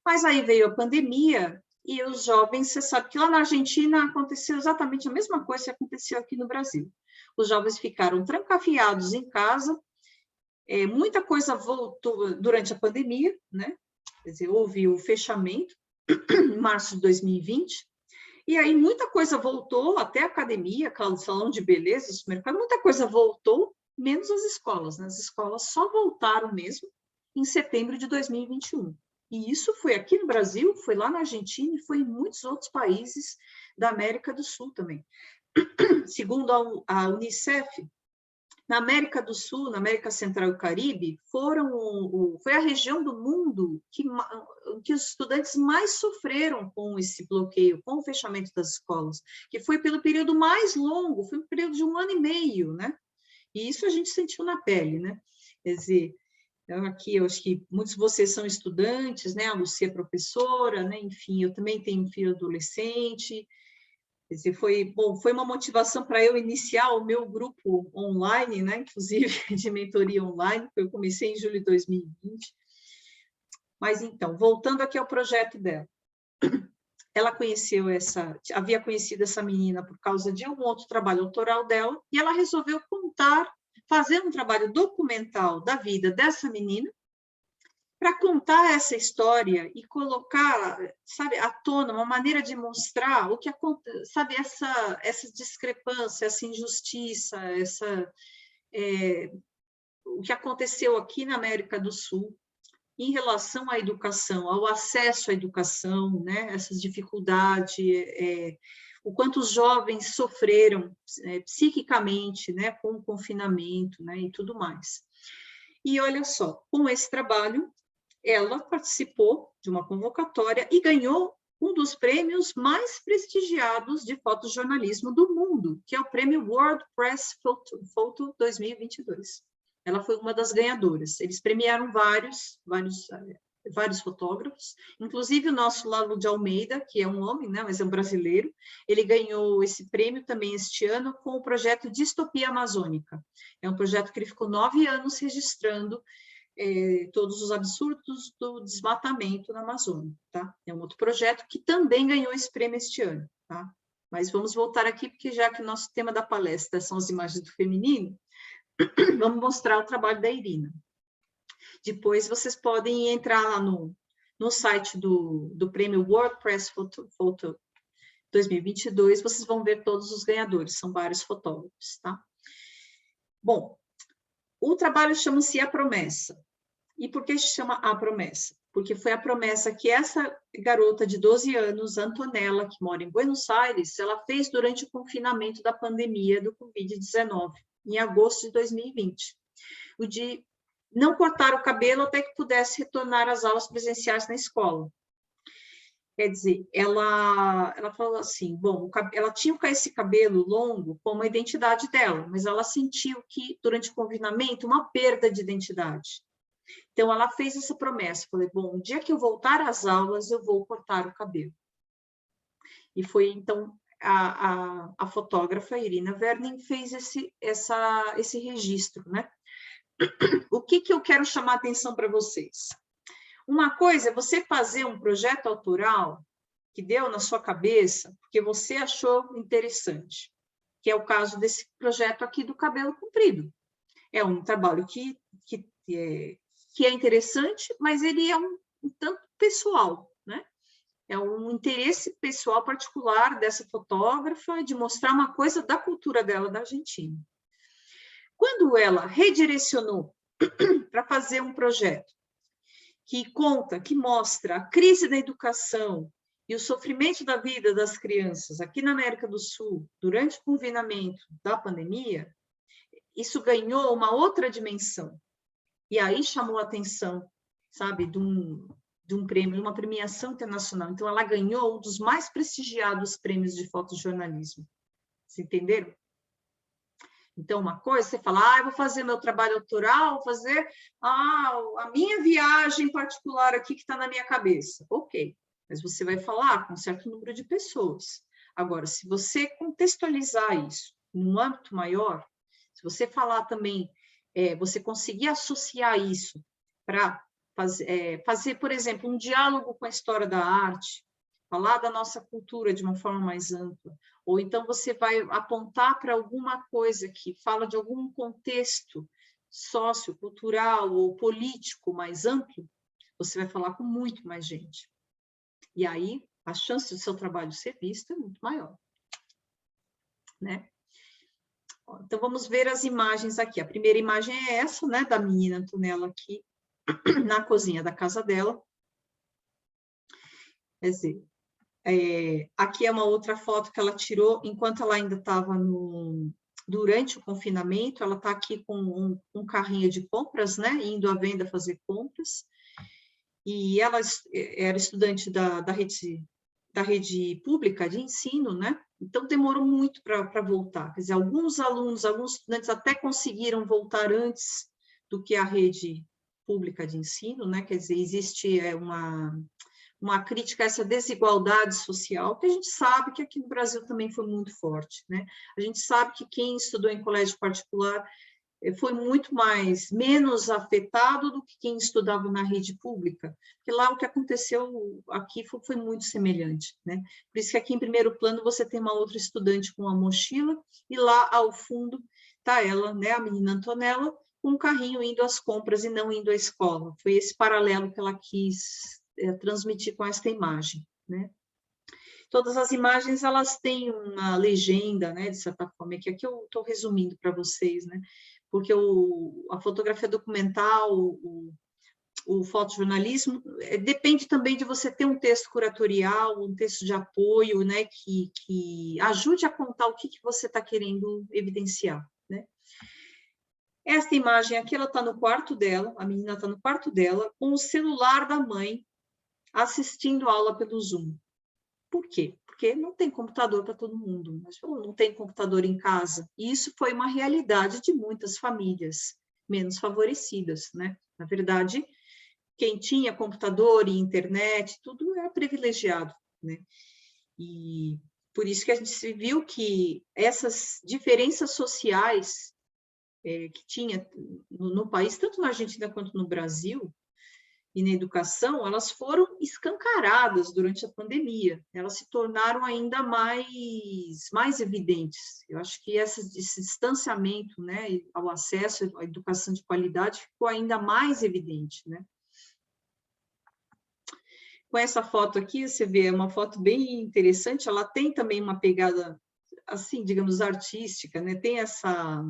Mas aí veio a pandemia e os jovens, você sabe que lá na Argentina aconteceu exatamente a mesma coisa que aconteceu aqui no Brasil. Os jovens ficaram trancafiados em casa, muita coisa voltou durante a pandemia, né? Quer dizer, houve o fechamento em março de 2020, e aí muita coisa voltou, até a academia, salão de beleza, supermercado, muita coisa voltou, menos as escolas, né? As escolas só voltaram mesmo em setembro de 2021. E isso foi aqui no Brasil, foi lá na Argentina e foi em muitos outros países da América do Sul também. Segundo a Unicef, na América do Sul, na América Central e Caribe, foi a região do mundo que os estudantes mais sofreram com esse bloqueio, com o fechamento das escolas, que foi pelo período mais longo, foi um período de 1 ano e meio, né? E isso a gente sentiu na pele, né? Quer dizer, aqui eu acho que muitos de vocês são estudantes, né? A Lucia é professora, né? Enfim, eu também tenho um filho adolescente. Quer dizer, foi uma motivação para eu iniciar o meu grupo online, né? Inclusive de mentoria online, que eu comecei em julho de 2020. Mas então, voltando aqui ao projeto dela. Ela havia conhecido essa menina por causa de um outro trabalho autoral dela, e ela resolveu fazer um trabalho documental da vida dessa menina, para contar essa história e colocar, sabe, à tona, uma maneira de mostrar o que acontece, sabe, essa discrepância, essa injustiça, o que aconteceu aqui na América do Sul em relação à educação, ao acesso à educação, né, essas dificuldades, o quanto os jovens sofreram psiquicamente, né, com o confinamento, né, e tudo mais. E olha só, com esse trabalho, ela participou de uma convocatória e ganhou um dos prêmios mais prestigiados de fotojornalismo do mundo, que é o prêmio World Press Photo 2022. Ela foi uma das ganhadoras. Eles premiaram vários fotógrafos, inclusive o nosso Lalo de Almeida, que é um homem, né, mas é um brasileiro. Ele ganhou esse prêmio também este ano com o projeto Distopia Amazônica. É um projeto que ele ficou 9 anos registrando todos os absurdos do desmatamento na Amazônia, tá? É um outro projeto que também ganhou esse prêmio este ano, tá? Mas vamos voltar aqui, porque já que o nosso tema da palestra são as imagens do feminino, vamos mostrar o trabalho da Irina. Depois vocês podem entrar lá no site do prêmio World Press Photo 2022, vocês vão ver todos os ganhadores, são vários fotógrafos, tá? Bom, o trabalho chama-se A Promessa. E por que se chama A Promessa? Porque foi a promessa que essa garota de 12 anos, Antonella, que mora em Buenos Aires, ela fez durante o confinamento da pandemia do Covid-19, em agosto de 2020. O de não cortar o cabelo até que pudesse retornar às aulas presenciais na escola. Quer dizer, ela falou assim, bom, ela tinha esse cabelo longo como a identidade dela, mas ela sentiu que, durante o confinamento, uma perda de identidade. Então, ela fez essa promessa, falei, bom, o dia que eu voltar às aulas, eu vou cortar o cabelo. E foi, então, a fotógrafa Irina Werning fez esse registro, né? O que eu quero chamar a atenção para vocês? Uma coisa é você fazer um projeto autoral que deu na sua cabeça, porque você achou interessante, que é o caso desse projeto aqui do cabelo comprido. É um trabalho que é interessante, mas ele é um tanto pessoal, né? É um interesse pessoal particular dessa fotógrafa de mostrar uma coisa da cultura dela, da Argentina. Quando ela redirecionou para fazer um projeto que mostra a crise da educação e o sofrimento da vida das crianças aqui na América do Sul, durante o confinamento da pandemia, isso ganhou uma outra dimensão. E aí chamou a atenção, sabe, de um prêmio, de uma premiação internacional. Então, ela ganhou um dos mais prestigiados prêmios de fotojornalismo. Vocês entenderam? Então, uma coisa, você fala, eu vou fazer meu trabalho autoral, vou fazer a minha viagem particular aqui que está na minha cabeça. Ok, mas você vai falar com um certo número de pessoas. Agora, se você contextualizar isso num âmbito maior, se você falar também, você conseguir associar isso para fazer, por exemplo, um diálogo com a história da arte, falar da nossa cultura de uma forma mais ampla, ou então você vai apontar para alguma coisa que fala de algum contexto sociocultural ou político mais amplo, você vai falar com muito mais gente. E aí, a chance do seu trabalho ser visto é muito maior, né? Então, vamos ver as imagens aqui. A primeira imagem é essa, né, da menina Antonella aqui, na cozinha da casa dela. Quer dizer, aqui é uma outra foto que ela tirou enquanto ela ainda estava durante o confinamento. Ela está aqui com um carrinho de compras, né, indo à venda fazer compras, e ela era estudante da rede pública de ensino, né, então demorou muito para voltar. Quer dizer, alguns alunos, alguns estudantes até conseguiram voltar antes do que a rede pública de ensino, né, quer dizer, existe uma crítica a essa desigualdade social, que a gente sabe que aqui no Brasil também foi muito forte, né? A gente sabe que quem estudou em colégio particular foi muito menos afetado do que quem estudava na rede pública, porque lá o que aconteceu aqui foi muito semelhante, né? Por isso que aqui em primeiro plano você tem uma outra estudante com uma mochila, e lá ao fundo está ela, né, a menina Antonella, com um carrinho indo às compras e não indo à escola. Foi esse paralelo que ela quis transmitir com esta imagem, né? Todas as imagens, elas têm uma legenda, né, de certa forma, que aqui eu estou resumindo para vocês, né, porque a fotografia documental, o fotojornalismo, depende também de você ter um texto curatorial, um texto de apoio, né, que ajude a contar o que você está querendo evidenciar, né. Esta imagem aqui, ela está no quarto dela, a menina está no quarto dela, com o celular da mãe, assistindo a aula pelo Zoom. Por quê? Porque não tem computador para todo mundo, não tem computador em casa. E isso foi uma realidade de muitas famílias menos favorecidas, né? Na verdade, quem tinha computador e internet, tudo era privilegiado, né? E por isso que a gente viu que essas diferenças sociais que tinha no país, tanto na Argentina quanto no Brasil, e na educação, elas foram escancaradas durante a pandemia, elas se tornaram ainda mais evidentes. Eu acho que esse distanciamento, né, ao acesso à educação de qualidade ficou ainda mais evidente, né? Com essa foto aqui, você vê, é uma foto bem interessante, ela tem também uma pegada, assim, digamos, artística, né? Tem essa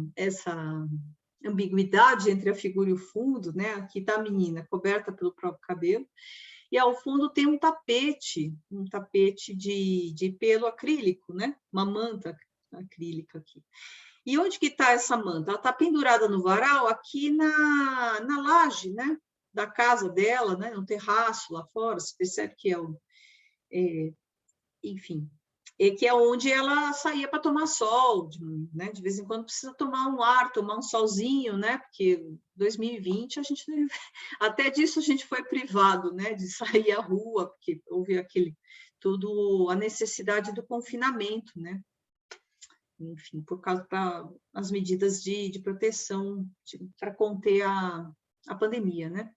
ambiguidade entre a figura e o fundo, né? Aqui está a menina coberta pelo próprio cabelo, e ao fundo tem um tapete de pelo acrílico, né? Uma manta acrílica aqui. E onde que está essa manta? Ela está pendurada no varal, aqui na laje, né? Da casa dela, né? No terraço lá fora, você percebe que enfim, que é onde ela saía para tomar sol, né? De vez em quando precisa tomar um ar, tomar um solzinho, né? Porque 2020 a gente até disso a gente foi privado, né? De sair à rua, porque houve tudo a necessidade do confinamento, né? Enfim, por causa das medidas de proteção para conter a pandemia, né?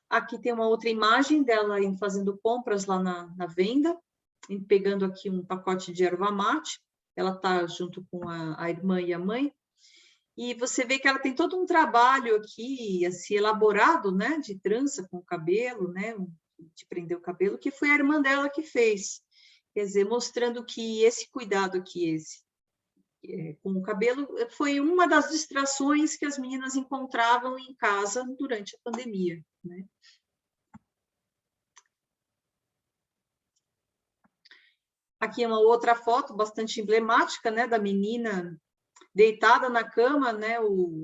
Aqui tem uma outra imagem dela fazendo compras lá na venda, pegando aqui um pacote de erva mate. Ela está junto com a irmã e a mãe, e você vê que ela tem todo um trabalho aqui, assim, elaborado, né, de trança com o cabelo, né, de prender o cabelo, que foi a irmã dela que fez. Quer dizer, mostrando que esse cuidado aqui, com o cabelo, foi uma das distrações que as meninas encontravam em casa durante a pandemia, né? Aqui é uma outra foto bastante emblemática, né, da menina deitada na cama, né,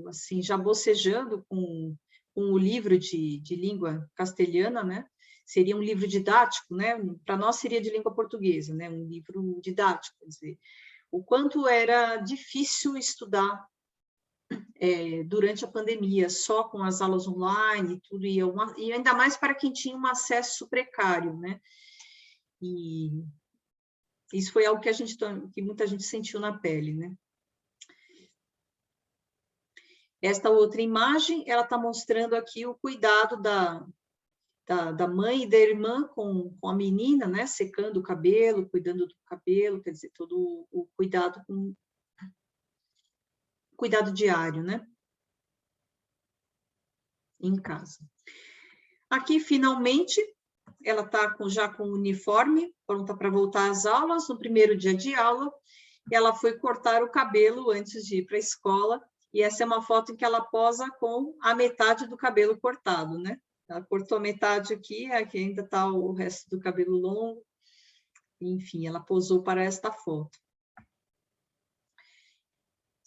assim, já bocejando com o livro de língua castelhana, né? Seria um livro didático, né? Para nós seria de língua portuguesa, né? Um livro didático, quer dizer, o quanto era difícil estudar durante a pandemia, só com as aulas online e tudo, e ainda mais para quem tinha um acesso precário, né? E isso foi algo que muita gente sentiu na pele, né? Esta outra imagem, ela está mostrando aqui o cuidado da mãe e da irmã com a menina, né? Secando o cabelo, cuidando do cabelo, quer dizer, todo o cuidado diário, né? Em casa. Aqui, finalmente, ela está já com o uniforme, pronta para voltar às aulas. No primeiro dia de aula, ela foi cortar o cabelo antes de ir para a escola, e essa é uma foto em que ela posa com a metade do cabelo cortado, né? Ela cortou metade aqui ainda está o resto do cabelo longo. Enfim, ela posou para esta foto.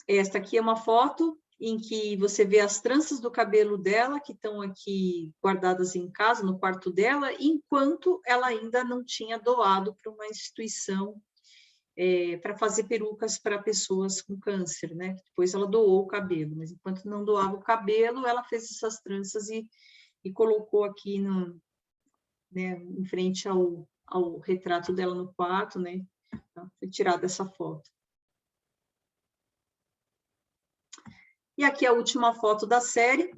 Esta aqui é uma foto em que você vê as tranças do cabelo dela, que estão aqui guardadas em casa, no quarto dela, enquanto ela ainda não tinha doado para uma instituição para fazer perucas para pessoas com câncer, né? Depois ela doou o cabelo, mas enquanto não doava o cabelo, ela fez essas tranças e colocou aqui né, em frente ao retrato dela no quarto, né? Foi tirada essa foto. E aqui a última foto da série.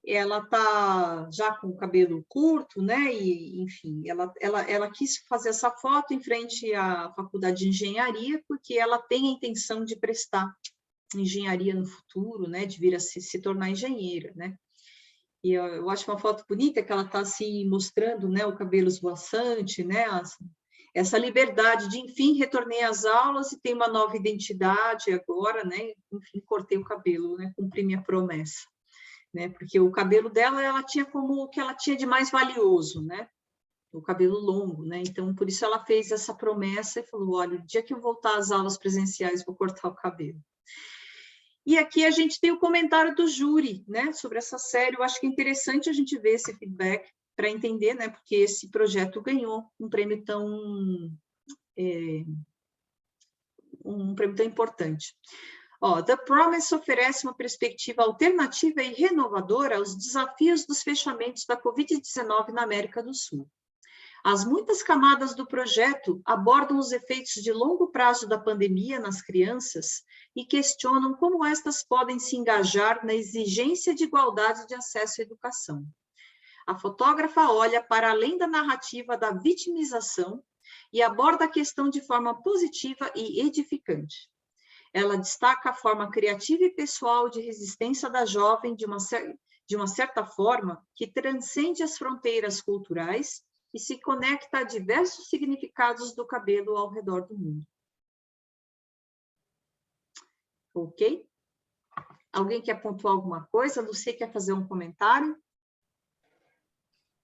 Ela está já com o cabelo curto, né? E, enfim, ela quis fazer essa foto em frente à Faculdade de Engenharia, porque ela tem a intenção de prestar engenharia no futuro, né? De vir a se tornar engenheira, né? E eu acho uma foto bonita que ela está assim mostrando, né? O cabelo esvoaçante, né? Essa liberdade de, enfim, retornei às aulas e tenho uma nova identidade agora, né? Enfim, cortei o cabelo, né? Cumpri minha promessa. Né? Porque o cabelo dela, ela tinha como o que ela tinha de mais valioso, né? O cabelo longo, né? Então, por isso ela fez essa promessa e falou, olha, o dia que eu voltar às aulas presenciais, vou cortar o cabelo. E aqui a gente tem o comentário do júri, né? Sobre essa série. Eu acho que é interessante a gente ver esse feedback para entender, né? Porque esse projeto ganhou um prêmio tão importante. The Promise oferece uma perspectiva alternativa e renovadora aos desafios dos fechamentos da Covid-19 na América do Sul. As muitas camadas do projeto abordam os efeitos de longo prazo da pandemia nas crianças e questionam como estas podem se engajar na exigência de igualdade de acesso à educação. A fotógrafa olha para além da narrativa da vitimização e aborda a questão de forma positiva e edificante. Ela destaca a forma criativa e pessoal de resistência da jovem de uma certa forma que transcende as fronteiras culturais e se conecta a diversos significados do cabelo ao redor do mundo. Ok? Alguém quer pontuar alguma coisa? Lucy quer fazer um comentário?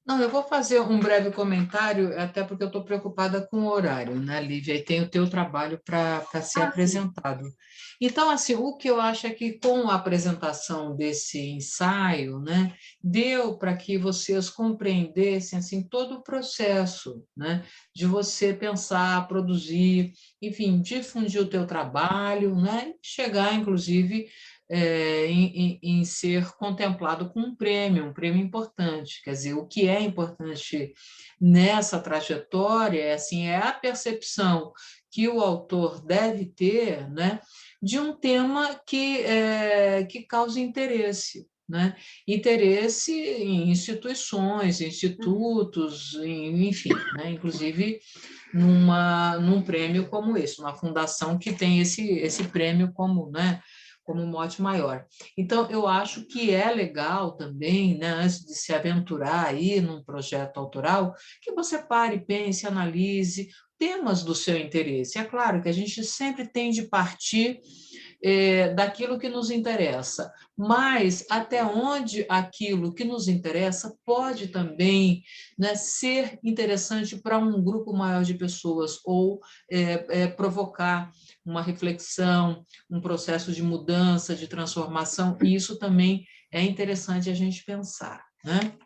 Não, eu vou fazer um breve comentário, até porque eu estou preocupada com o horário, né, Lívia? E tem o teu trabalho para ser apresentado. Sim. Então, assim, o que eu acho é que com a apresentação desse ensaio, né, deu para que vocês compreendessem, assim, todo o processo, né, de você pensar, produzir, enfim, difundir o teu trabalho, né, chegar, inclusive, em ser contemplado com um prêmio importante. Quer dizer, o que é importante nessa trajetória assim, é a percepção que o autor deve ter, né, de um tema que cause interesse. Né? Interesse em instituições, institutos, enfim, né? Inclusive num prêmio como esse, uma fundação que tem esse prêmio como, né, como mote maior. Então, eu acho que é legal também, né, antes de se aventurar aí num projeto autoral, que você pare, pense, analise temas do seu interesse. É claro que a gente sempre tem de partir daquilo que nos interessa, mas até onde aquilo que nos interessa pode também, né, ser interessante para um grupo maior de pessoas ou provocar uma reflexão, um processo de mudança, de transformação, e isso também é interessante a gente pensar, né?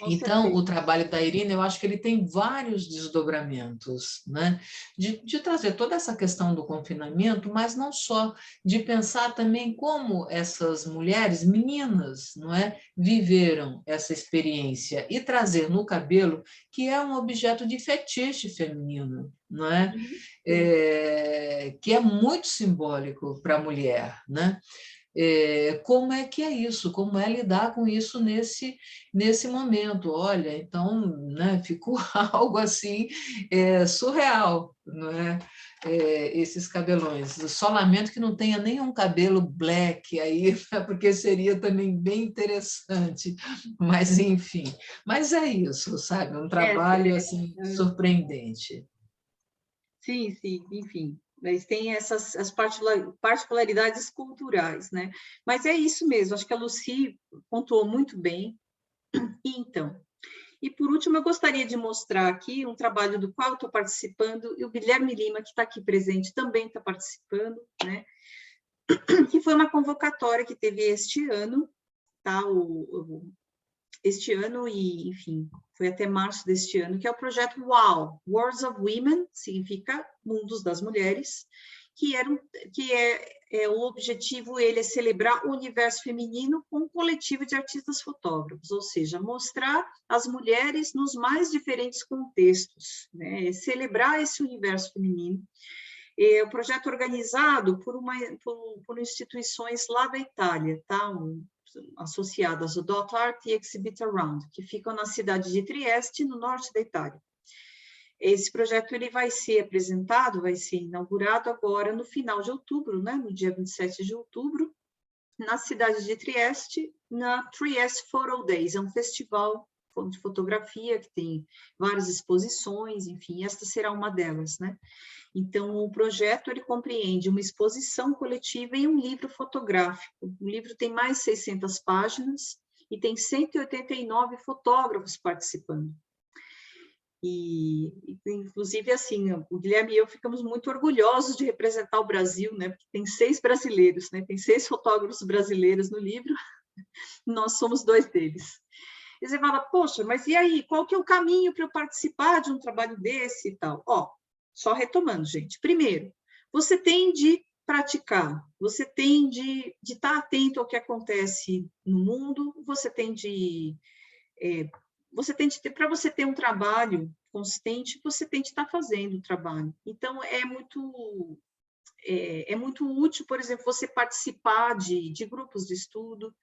Então, o trabalho da Irina, eu acho que ele tem vários desdobramentos, né? De trazer toda essa questão do confinamento, mas não só, de pensar também como essas mulheres, meninas, não é, viveram essa experiência e trazer no cabelo, que é um objeto de fetiche feminino, não é? Que é muito simbólico para a mulher, né? Como é que é isso, como é lidar com isso nesse momento. Olha, então, né, ficou algo assim surreal, não é? Esses cabelões. Só lamento que não tenha nenhum cabelo black aí, porque seria também bem interessante, mas enfim. Mas é isso, sabe? Um trabalho assim, surpreendente. Sim, sim, enfim. Mas tem as particularidades culturais, né? Mas é isso mesmo, acho que a Lucy pontuou muito bem, Então, e por último, eu gostaria de mostrar aqui um trabalho do qual eu estou participando, e o Guilherme Lima, que está aqui presente, também está participando, né? Que foi uma convocatória que teve este ano, tá? Este ano e, enfim, foi até março deste ano, que é o projeto WOW, Worlds of Women, significa Mundos das Mulheres, que o objetivo ele é celebrar o universo feminino com um coletivo de artistas fotógrafos, ou seja, mostrar as mulheres nos mais diferentes contextos, né? Celebrar esse universo feminino. É um projeto organizado por instituições lá da Itália, tá? Associadas ao Dot Art e Exhibit Around, que ficam na cidade de Trieste, no norte da Itália. Esse projeto ele vai ser apresentado, vai ser inaugurado agora no final de outubro, né? No dia 27 de outubro, na cidade de Trieste, na Trieste Photo Days, é um festival de fotografia que tem várias exposições, enfim, esta será uma delas, né? Então, o projeto ele compreende uma exposição coletiva e um livro fotográfico. O livro tem mais de 600 páginas e tem 189 fotógrafos participando. E, inclusive, assim, o Guilherme e eu ficamos muito orgulhosos de representar o Brasil, né? Porque tem 6 brasileiros, né? Tem 6 fotógrafos brasileiros no livro, nós somos 2 deles. E você fala, poxa, mas e aí? Qual que é o caminho para eu participar de um trabalho desse e tal? Ó, só retomando, gente. Primeiro, você tem de praticar, você tem de estar atento ao que acontece no mundo, você tem de ter, para você ter um trabalho consistente, você tem de estar fazendo o trabalho. Então, é muito útil, por exemplo, você participar de grupos de estudo,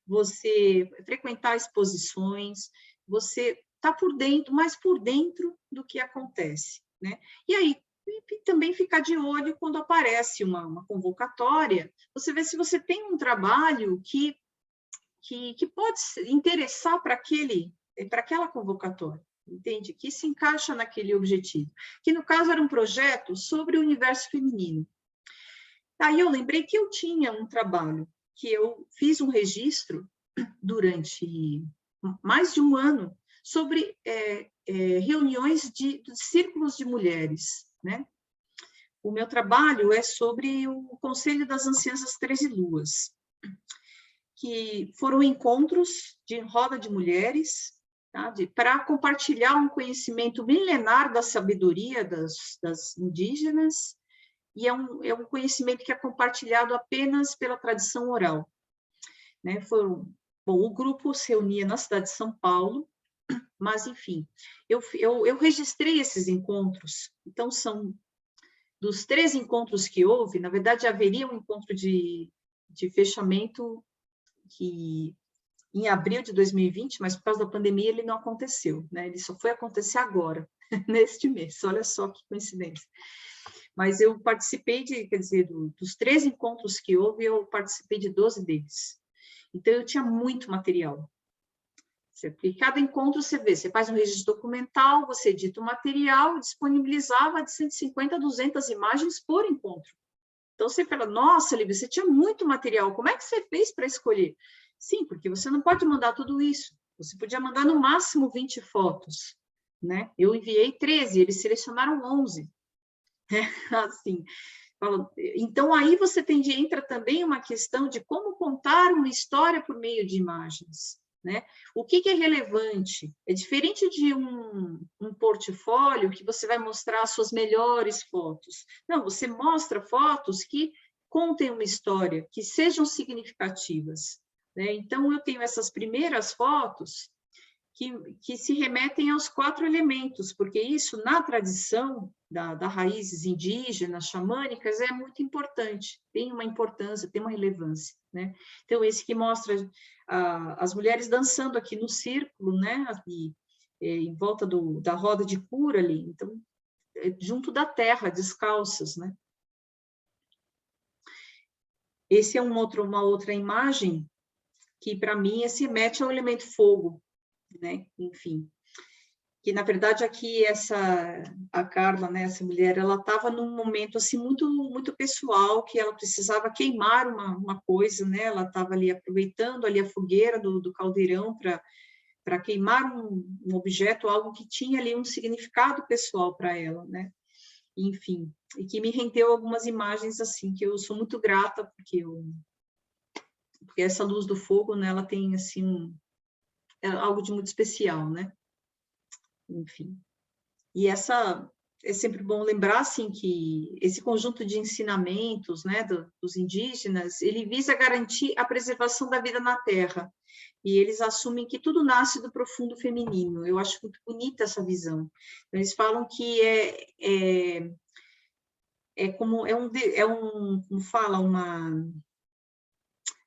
você frequentar exposições, você está por dentro, mais por dentro do que acontece, né? E aí, também ficar de olho quando aparece uma convocatória, você vê se você tem um trabalho que pode interessar para aquela convocatória, entende? Que se encaixa naquele objetivo. Que, no caso, era um projeto sobre o universo feminino. Aí eu lembrei que eu tinha um trabalho, que eu fiz um registro durante mais de um ano sobre reuniões de círculos de mulheres, né? O meu trabalho é sobre o Conselho das Anciãs das 13 Luas, que foram encontros de roda de mulheres, tá? Para compartilhar um conhecimento milenar da sabedoria das indígenas, e é um conhecimento que é compartilhado apenas pela tradição oral, né? O grupo se reunia na cidade de São Paulo, mas, enfim, eu registrei esses encontros. Então, são dos 3 encontros que houve, na verdade, haveria um encontro de fechamento que em abril de 2020, mas por causa da pandemia ele não aconteceu, né? Ele só foi acontecer agora, neste mês. Olha só que coincidência. Mas eu participei dos 3 encontros que houve, eu participei de 12 deles. Então, eu tinha muito material. Porque cada encontro você faz um registro documental, você edita o material, disponibilizava de 150 a 200 imagens por encontro. Então, você fala, nossa, Lívia, você tinha muito material, como é que você fez para escolher? Sim, porque você não pode mandar tudo isso. Você podia mandar no máximo 20 fotos, né? Eu enviei 13, eles selecionaram 11. Assim, então, aí você entra também uma questão de como contar uma história por meio de imagens, né? O que é relevante? É diferente de um portfólio que você vai mostrar as suas melhores fotos. Não, você mostra fotos que contem uma história, que sejam significativas, né? Então, eu tenho essas primeiras fotos que se remetem aos 4 elementos, porque isso, na tradição das raízes indígenas, xamânicas, é muito importante, tem uma importância, tem uma relevância, né? Então, esse que mostra as mulheres dançando aqui no círculo, né? Aqui, em volta da roda de cura ali, então, junto da terra, descalças, né? Esse é uma outra imagem que, para mim, se remete ao elemento fogo, né? Enfim, que na verdade aqui a Carla, né, essa mulher, ela estava num momento assim muito pessoal, que ela precisava queimar uma coisa, né? Ela estava ali aproveitando ali a fogueira do caldeirão para para queimar um objeto, algo que tinha ali um significado pessoal para ela, né? Enfim, e que me rendeu algumas imagens assim, que eu sou muito grata, porque essa luz do fogo, né, ela tem assim, é algo de muito especial, né? Enfim. E é sempre bom lembrar assim que esse conjunto de ensinamentos, né, dos indígenas, ele visa garantir a preservação da vida na Terra. E eles assumem que tudo nasce do profundo feminino. Eu acho muito bonita essa visão. Eles falam que como fala,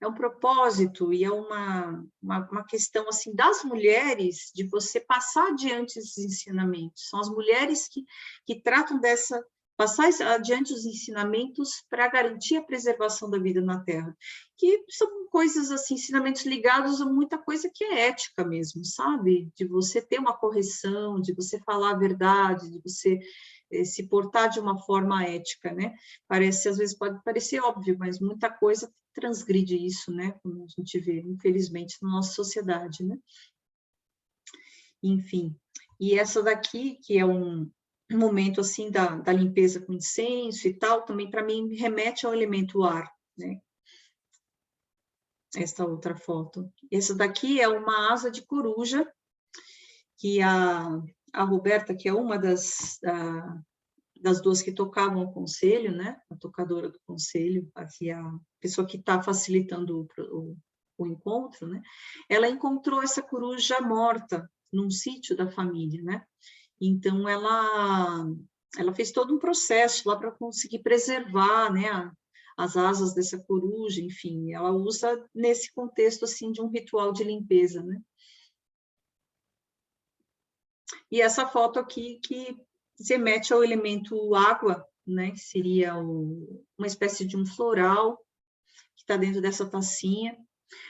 é um propósito e é uma questão assim das mulheres, de você passar adiante esses ensinamentos. São as mulheres que tratam passar adiante os ensinamentos para garantir a preservação da vida na Terra, que são coisas assim, ensinamentos ligados a muita coisa que é ética mesmo, sabe? De você ter uma correção, de você falar a verdade, de você se portar de uma forma ética, né? Às vezes pode parecer óbvio, mas muita coisa transgride isso, né? Como a gente vê, infelizmente, na nossa sociedade, né? Enfim, e essa daqui, que é um momento, assim, da limpeza com incenso e tal, também, para mim, remete ao elemento ar, né? Esta outra foto. Essa daqui é uma asa de coruja, que a Roberta, que é uma das duas que tocavam o conselho, né? A tocadora do conselho, aqui a pessoa que está facilitando o encontro, né? Ela encontrou essa coruja morta num sítio da família, né? Então ela fez todo um processo lá para conseguir preservar, né? As asas dessa coruja, enfim, ela usa nesse contexto assim de um ritual de limpeza, né? E essa foto aqui que se remete ao elemento água, né? Que seria uma espécie de um floral que está dentro dessa tacinha.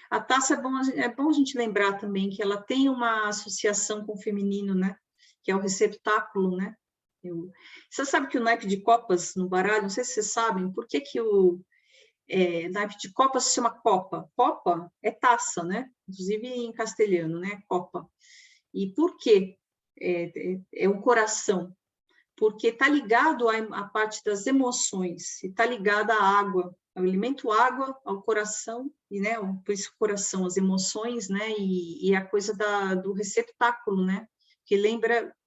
A taça é bom a gente lembrar também que ela tem uma associação com o feminino, né? Que é o receptáculo, né? Você sabe que o naipe de copas no baralho, não sei se vocês sabem, por que o naipe de copas se chama copa? Copa é taça, né? Inclusive em castelhano, né? Copa. E por quê? É o coração, porque está ligado à parte das emoções, está ligado à água, ao elemento água, ao coração, e, né, por isso coração, as emoções, né, e a coisa do receptáculo, né, que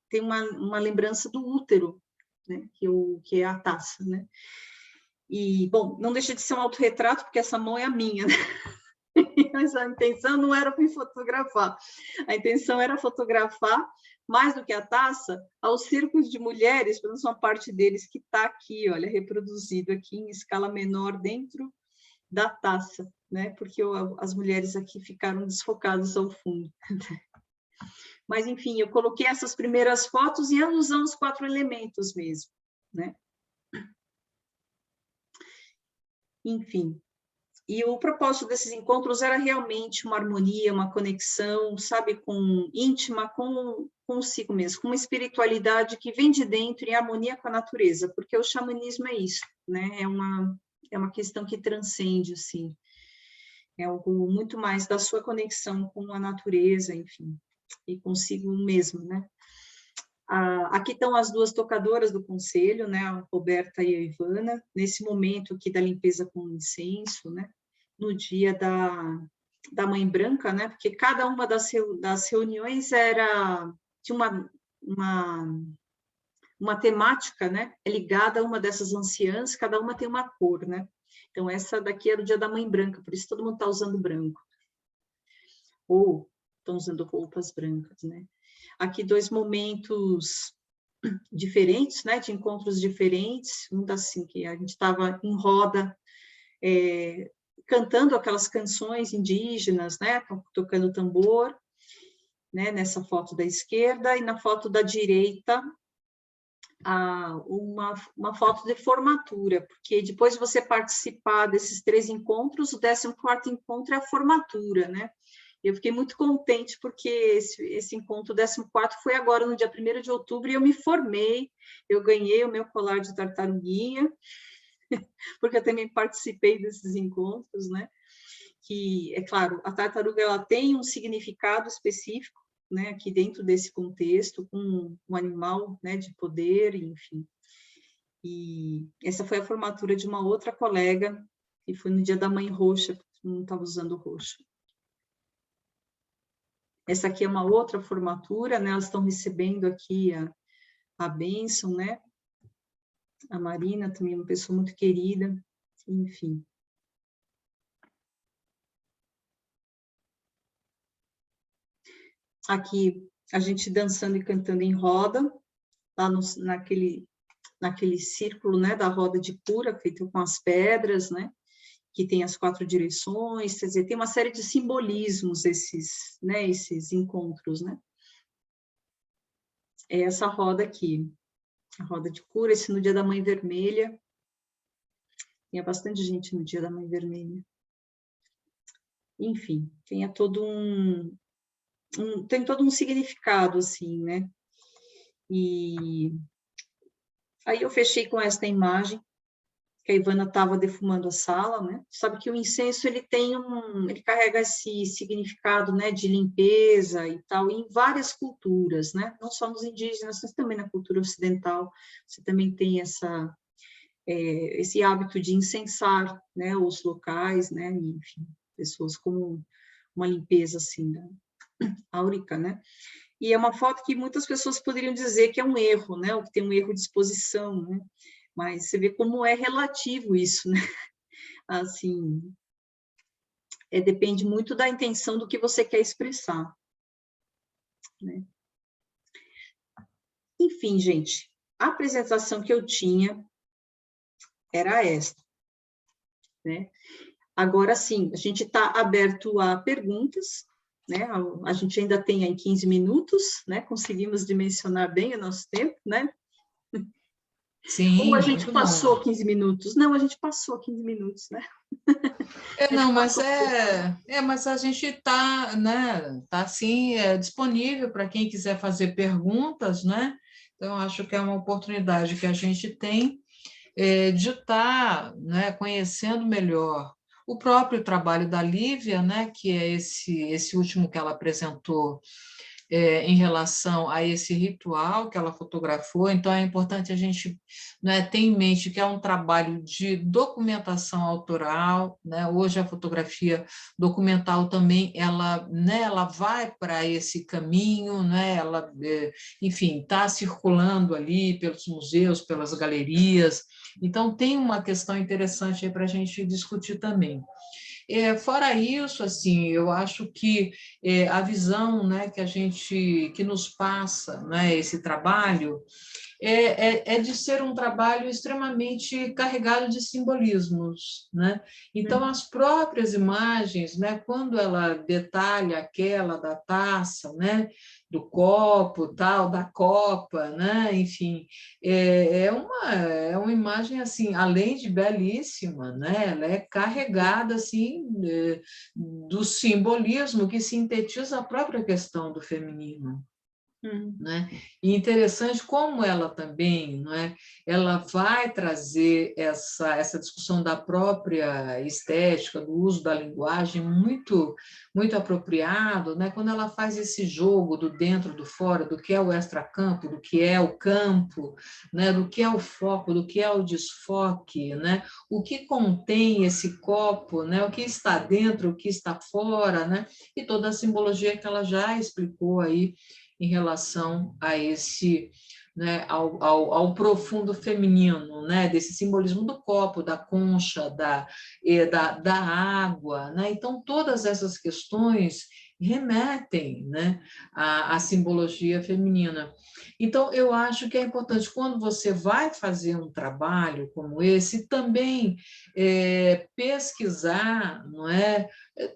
tem uma lembrança do útero, né, que é a taça, né. E, bom, não deixa de ser um autorretrato, porque essa mão é a minha, né? Mas a intenção não era me fotografar, a intenção era fotografar, mais do que a taça, aos círculos de mulheres, pelo menos uma parte deles que está aqui, olha, reproduzido aqui em escala menor dentro da taça, né? Porque as mulheres aqui ficaram desfocadas ao fundo. Mas, enfim, eu coloquei essas primeiras fotos em alusão aos 4 elementos mesmo, né? Enfim. E o propósito desses encontros era realmente uma harmonia, uma conexão, sabe, íntima com consigo mesmo, com uma espiritualidade que vem de dentro em harmonia com a natureza, porque o xamanismo é isso, né? É uma questão que transcende, assim, é algo muito mais da sua conexão com a natureza, enfim, e consigo mesmo, né? Aqui estão as 2 tocadoras do conselho, né, a Roberta e a Ivana, nesse momento aqui da limpeza com incenso, né, no dia da Mãe Branca, né, porque cada uma das reuniões tinha uma temática, né, ligada a uma dessas anciãs, cada uma tem uma cor, né, então essa daqui era o dia da Mãe Branca, por isso todo mundo está usando branco, ou estão usando roupas brancas, né. Aqui 2 momentos diferentes, né, de encontros diferentes, um assim, que a gente estava em roda, cantando aquelas canções indígenas, né, tocando tambor, né, nessa foto da esquerda, e na foto da direita, uma foto de formatura, porque depois de você participar desses 3 encontros, o 14º encontro é a formatura, né, eu fiquei muito contente porque esse encontro 14º foi agora no dia 1º de outubro e eu me formei, eu ganhei o meu colar de tartaruguinha, porque eu também participei desses encontros, né? Que, é claro, a tartaruga ela tem um significado específico, né, aqui dentro desse contexto, com um animal, né, de poder, enfim. E essa foi a formatura de uma outra colega, que foi no dia da Mãe Roxa, não estava usando roxo. Essa aqui é uma outra formatura, né, elas estão recebendo aqui a bênção, né, a Marina também, uma pessoa muito querida, enfim. Aqui, a gente dançando e cantando em roda, lá naquele círculo, né, da roda de cura, feito com as pedras, né, que tem as 4 direções, quer dizer, tem uma série de simbolismos esses encontros, né. É essa roda aqui, a roda de cura, esse no dia da Mãe Vermelha, tinha bastante gente no dia da Mãe Vermelha. Enfim, tem todo um significado, assim, né? E aí eu fechei com esta imagem, que a Ivana estava defumando a sala, né? Sabe que o incenso, ele carrega esse significado, né, de limpeza e tal, em várias culturas, né? Não só nos indígenas, mas também na cultura ocidental, você também tem esse hábito de incensar, né, os locais, né, enfim, pessoas como uma limpeza, assim, áurica, né? E é uma foto que muitas pessoas poderiam dizer que é um erro, né, ou que tem um erro de exposição, né? Mas você vê como é relativo isso, né? Assim, depende muito da intenção do que você quer expressar, né? Enfim, gente, a apresentação que eu tinha era esta, né? Agora sim, a gente está aberto a perguntas, né? A gente ainda tem aí 15 minutos, né? Conseguimos dimensionar bem o nosso tempo, né? Sim, Ou a gente muito passou bom. 15 minutos? Não, a gente passou 15 minutos, né? A gente Não, mas passou um pouco. mas a gente está, né, tá assim, disponível para quem quiser fazer perguntas, né? Então, acho que é uma oportunidade que a gente tem de estar, né, conhecendo melhor o próprio trabalho da Lívia, né, que é esse último que ela apresentou em relação a esse ritual que ela fotografou. Então, é importante a gente, né, ter em mente que é um trabalho de documentação autoral, né? Hoje a fotografia documental também, ela vai para esse caminho, né? Ela, enfim, está circulando ali pelos museus, pelas galerias. Então, tem uma questão interessante aí para a gente discutir também. Fora isso, assim, eu acho que a visão, né, que nos passa, né, esse trabalho é de ser um trabalho extremamente carregado de simbolismos, né? Então, as próprias imagens, né, quando ela detalha aquela da taça, né, do copo, tal, da copa, né, enfim, é uma imagem, assim, além de belíssima, né, ela é carregada, assim, do simbolismo que sintetiza a própria questão do feminino. Né? E interessante como ela também, não é? Ela vai trazer essa discussão da própria estética, do uso da linguagem muito muito apropriado, né? Quando ela faz esse jogo do dentro, do fora, do que é o extracampo, do que é o campo, né? Do que é o foco, do que é o desfoque, né? O que contém esse copo, né? O que está dentro, o que está fora, né? E toda a simbologia que ela já explicou aí em relação a esse, né, ao profundo feminino, né, desse simbolismo do copo, da concha, da água, né? Então, todas essas questões remetem, né, à simbologia feminina. Então, eu acho que é importante, quando você vai fazer um trabalho como esse, também pesquisar, não é?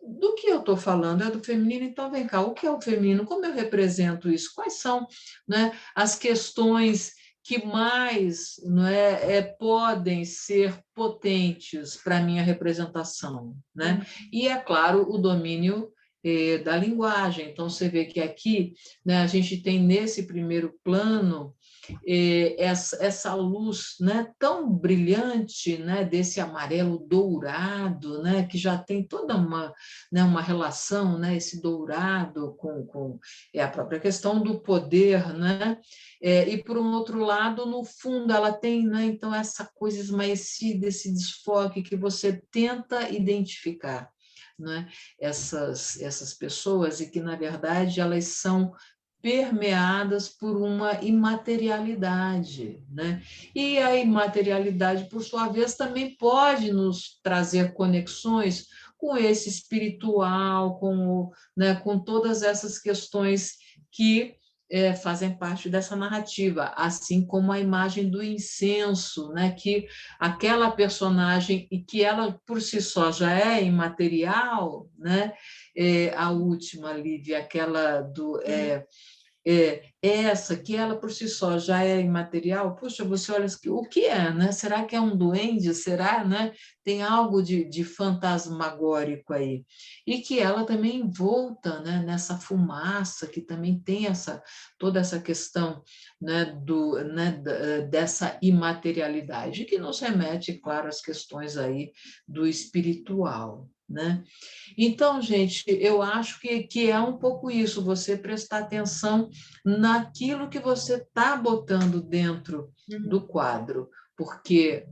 Do que eu estou falando? É do feminino, então vem cá, o que é o feminino? Como eu represento isso? Quais são, né, as questões que mais, não podem ser potentes para a minha representação, né? E, é claro, o domínio da linguagem. Então, você vê que aqui, né, a gente tem nesse primeiro plano essa luz, né, tão brilhante, né, desse amarelo dourado, né, que já tem toda uma, né, uma relação, né, esse dourado com a própria questão do poder, né, e por um outro lado, no fundo, ela tem, né, então, essa coisa esmaecida, esse desfoque que você tenta identificar, né, essas pessoas, e que, na verdade, elas são permeadas por uma imaterialidade, né? E a imaterialidade, por sua vez, também pode nos trazer conexões com esse espiritual, né, com todas essas questões que fazem parte dessa narrativa, assim como a imagem do incenso, né, que aquela personagem, e que ela por si só já é imaterial, né, a última, Lívia, aquela do... essa que ela por si só já é imaterial, puxa, você olha o que é, né? Será que é um duende? Será, né? Tem algo de fantasmagórico aí. E que ela também envolta, né, nessa fumaça, que também tem toda essa questão, né, dessa imaterialidade, que nos remete, claro, às questões aí do espiritual, né? Então, gente, eu acho que é um pouco isso, você prestar atenção naquilo que você está botando dentro do quadro, porque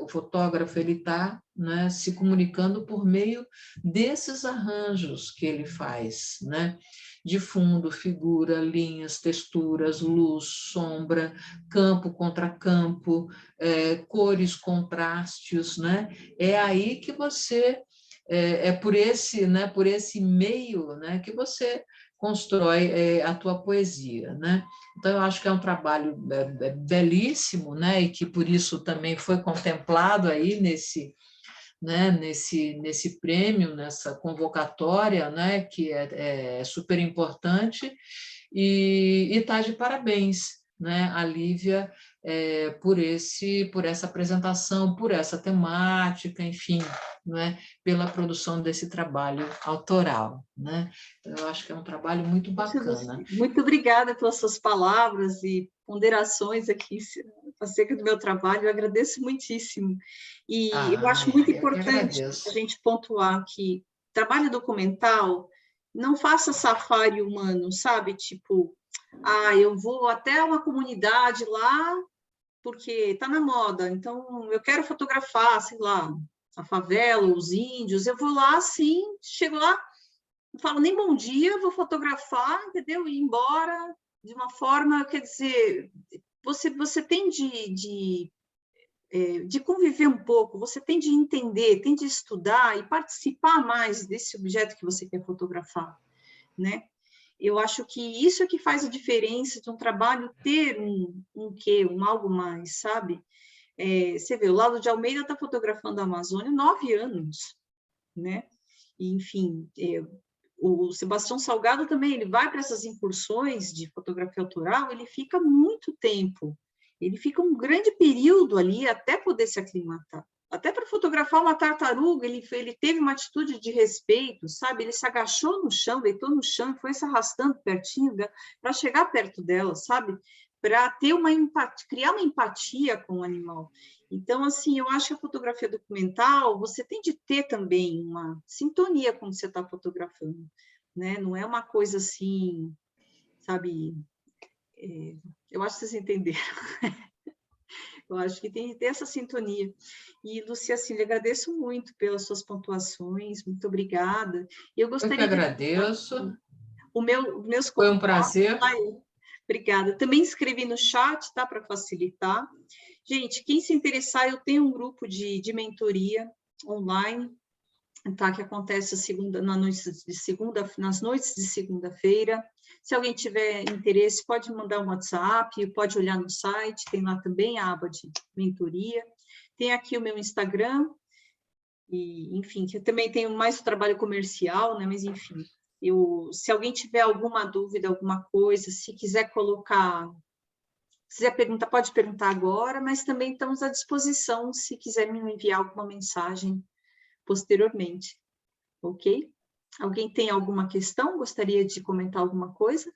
o fotógrafo ele está, né, se comunicando por meio desses arranjos que ele faz, né? De fundo, figura, linhas, texturas, luz, sombra, campo contra campo, cores, contrastes, né? É aí que você por esse meio, né, que você constrói a tua poesia, né? Então eu acho que é um trabalho belíssimo, né, e que por isso também foi contemplado aí nesse prêmio, nessa convocatória, né, que é super importante, e está de parabéns, né, a Lívia, por essa apresentação, por essa temática, enfim, né, pela produção desse trabalho autoral, né? Então, eu acho que é um trabalho muito bacana. Muito obrigada pelas suas palavras e ponderações aqui acerca do meu trabalho, eu agradeço muitíssimo. E eu acho muito eu que importante agradeço. a gente pontuar que trabalho documental não faça safari humano, sabe? Tipo, eu vou até uma comunidade lá porque está na moda, então eu quero fotografar, sei lá, a favela, os índios, eu vou lá, sim, chego lá, não falo nem bom dia, vou fotografar, entendeu? E ir embora de uma forma, quer dizer, você tem de conviver um pouco, você tem de entender, tem de estudar e participar mais desse objeto que você quer fotografar, né? Eu acho que isso é que faz a diferença de um trabalho ter um algo mais, sabe? Você vê, o Lalo de Almeida está fotografando a Amazônia há 9 anos, né? E, enfim, o Sebastião Salgado também, ele vai para essas incursões de fotografia autoral, ele fica muito tempo, ele fica um grande período ali até poder se aclimatar. Até para fotografar uma tartaruga, ele teve uma atitude de respeito, sabe? Ele se agachou no chão, deitou no chão e foi se arrastando pertinho para chegar perto dela, sabe? Para ter uma empatia, criar uma empatia com o animal. Então, assim, eu acho que a fotografia documental, você tem de ter também uma sintonia quando você está fotografando, né? Não é uma coisa assim, sabe? Eu acho que vocês entenderam. Eu acho que tem que ter essa sintonia. E, Lúcia, assim, lhe agradeço muito pelas suas pontuações, muito obrigada. Eu Eu que gostaria de... agradeço, Meus foi um contatos, prazer. obrigada. Também escrevi no chat, tá? Para facilitar. Gente, quem se interessar, eu tenho um grupo de mentoria online, tá? Que acontece nas noites de segunda-feira. Se alguém tiver interesse, pode mandar um WhatsApp, pode olhar no site, tem lá também a aba de mentoria. Tem aqui o meu Instagram, e, enfim, que eu também tenho mais trabalho comercial, né? Mas, enfim, se alguém tiver alguma dúvida, alguma coisa, se quiser colocar, se quiser perguntar, pode perguntar agora, mas também estamos à disposição se quiser me enviar alguma mensagem posteriormente, ok? Alguém tem alguma questão? Gostaria de comentar alguma coisa?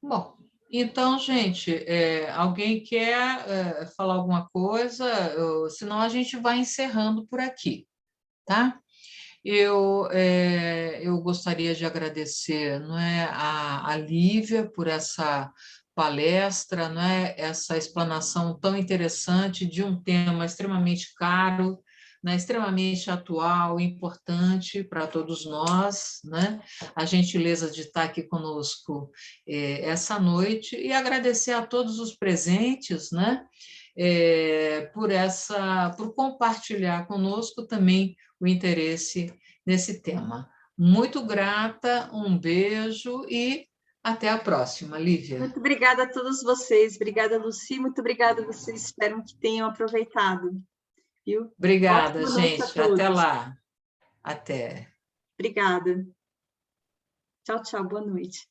Bom, então, gente, alguém quer falar alguma coisa? Senão a gente vai encerrando por aqui, tá? Eu gostaria de agradecer, não é, a Lívia por essa palestra, não é, essa explanação tão interessante de um tema extremamente caro, né, extremamente atual, importante para todos nós, né? A gentileza de estar aqui conosco essa noite e agradecer a todos os presentes, né? Por compartilhar conosco também o interesse nesse tema. Muito grata, um beijo e até a próxima, Lívia. Muito obrigada a todos vocês. Obrigada, Luci. Muito obrigada a vocês. Espero que tenham aproveitado. Viu? Obrigada, Ótima noite a gente. Até todos. lá. Até. Obrigada. Tchau, tchau. Boa noite.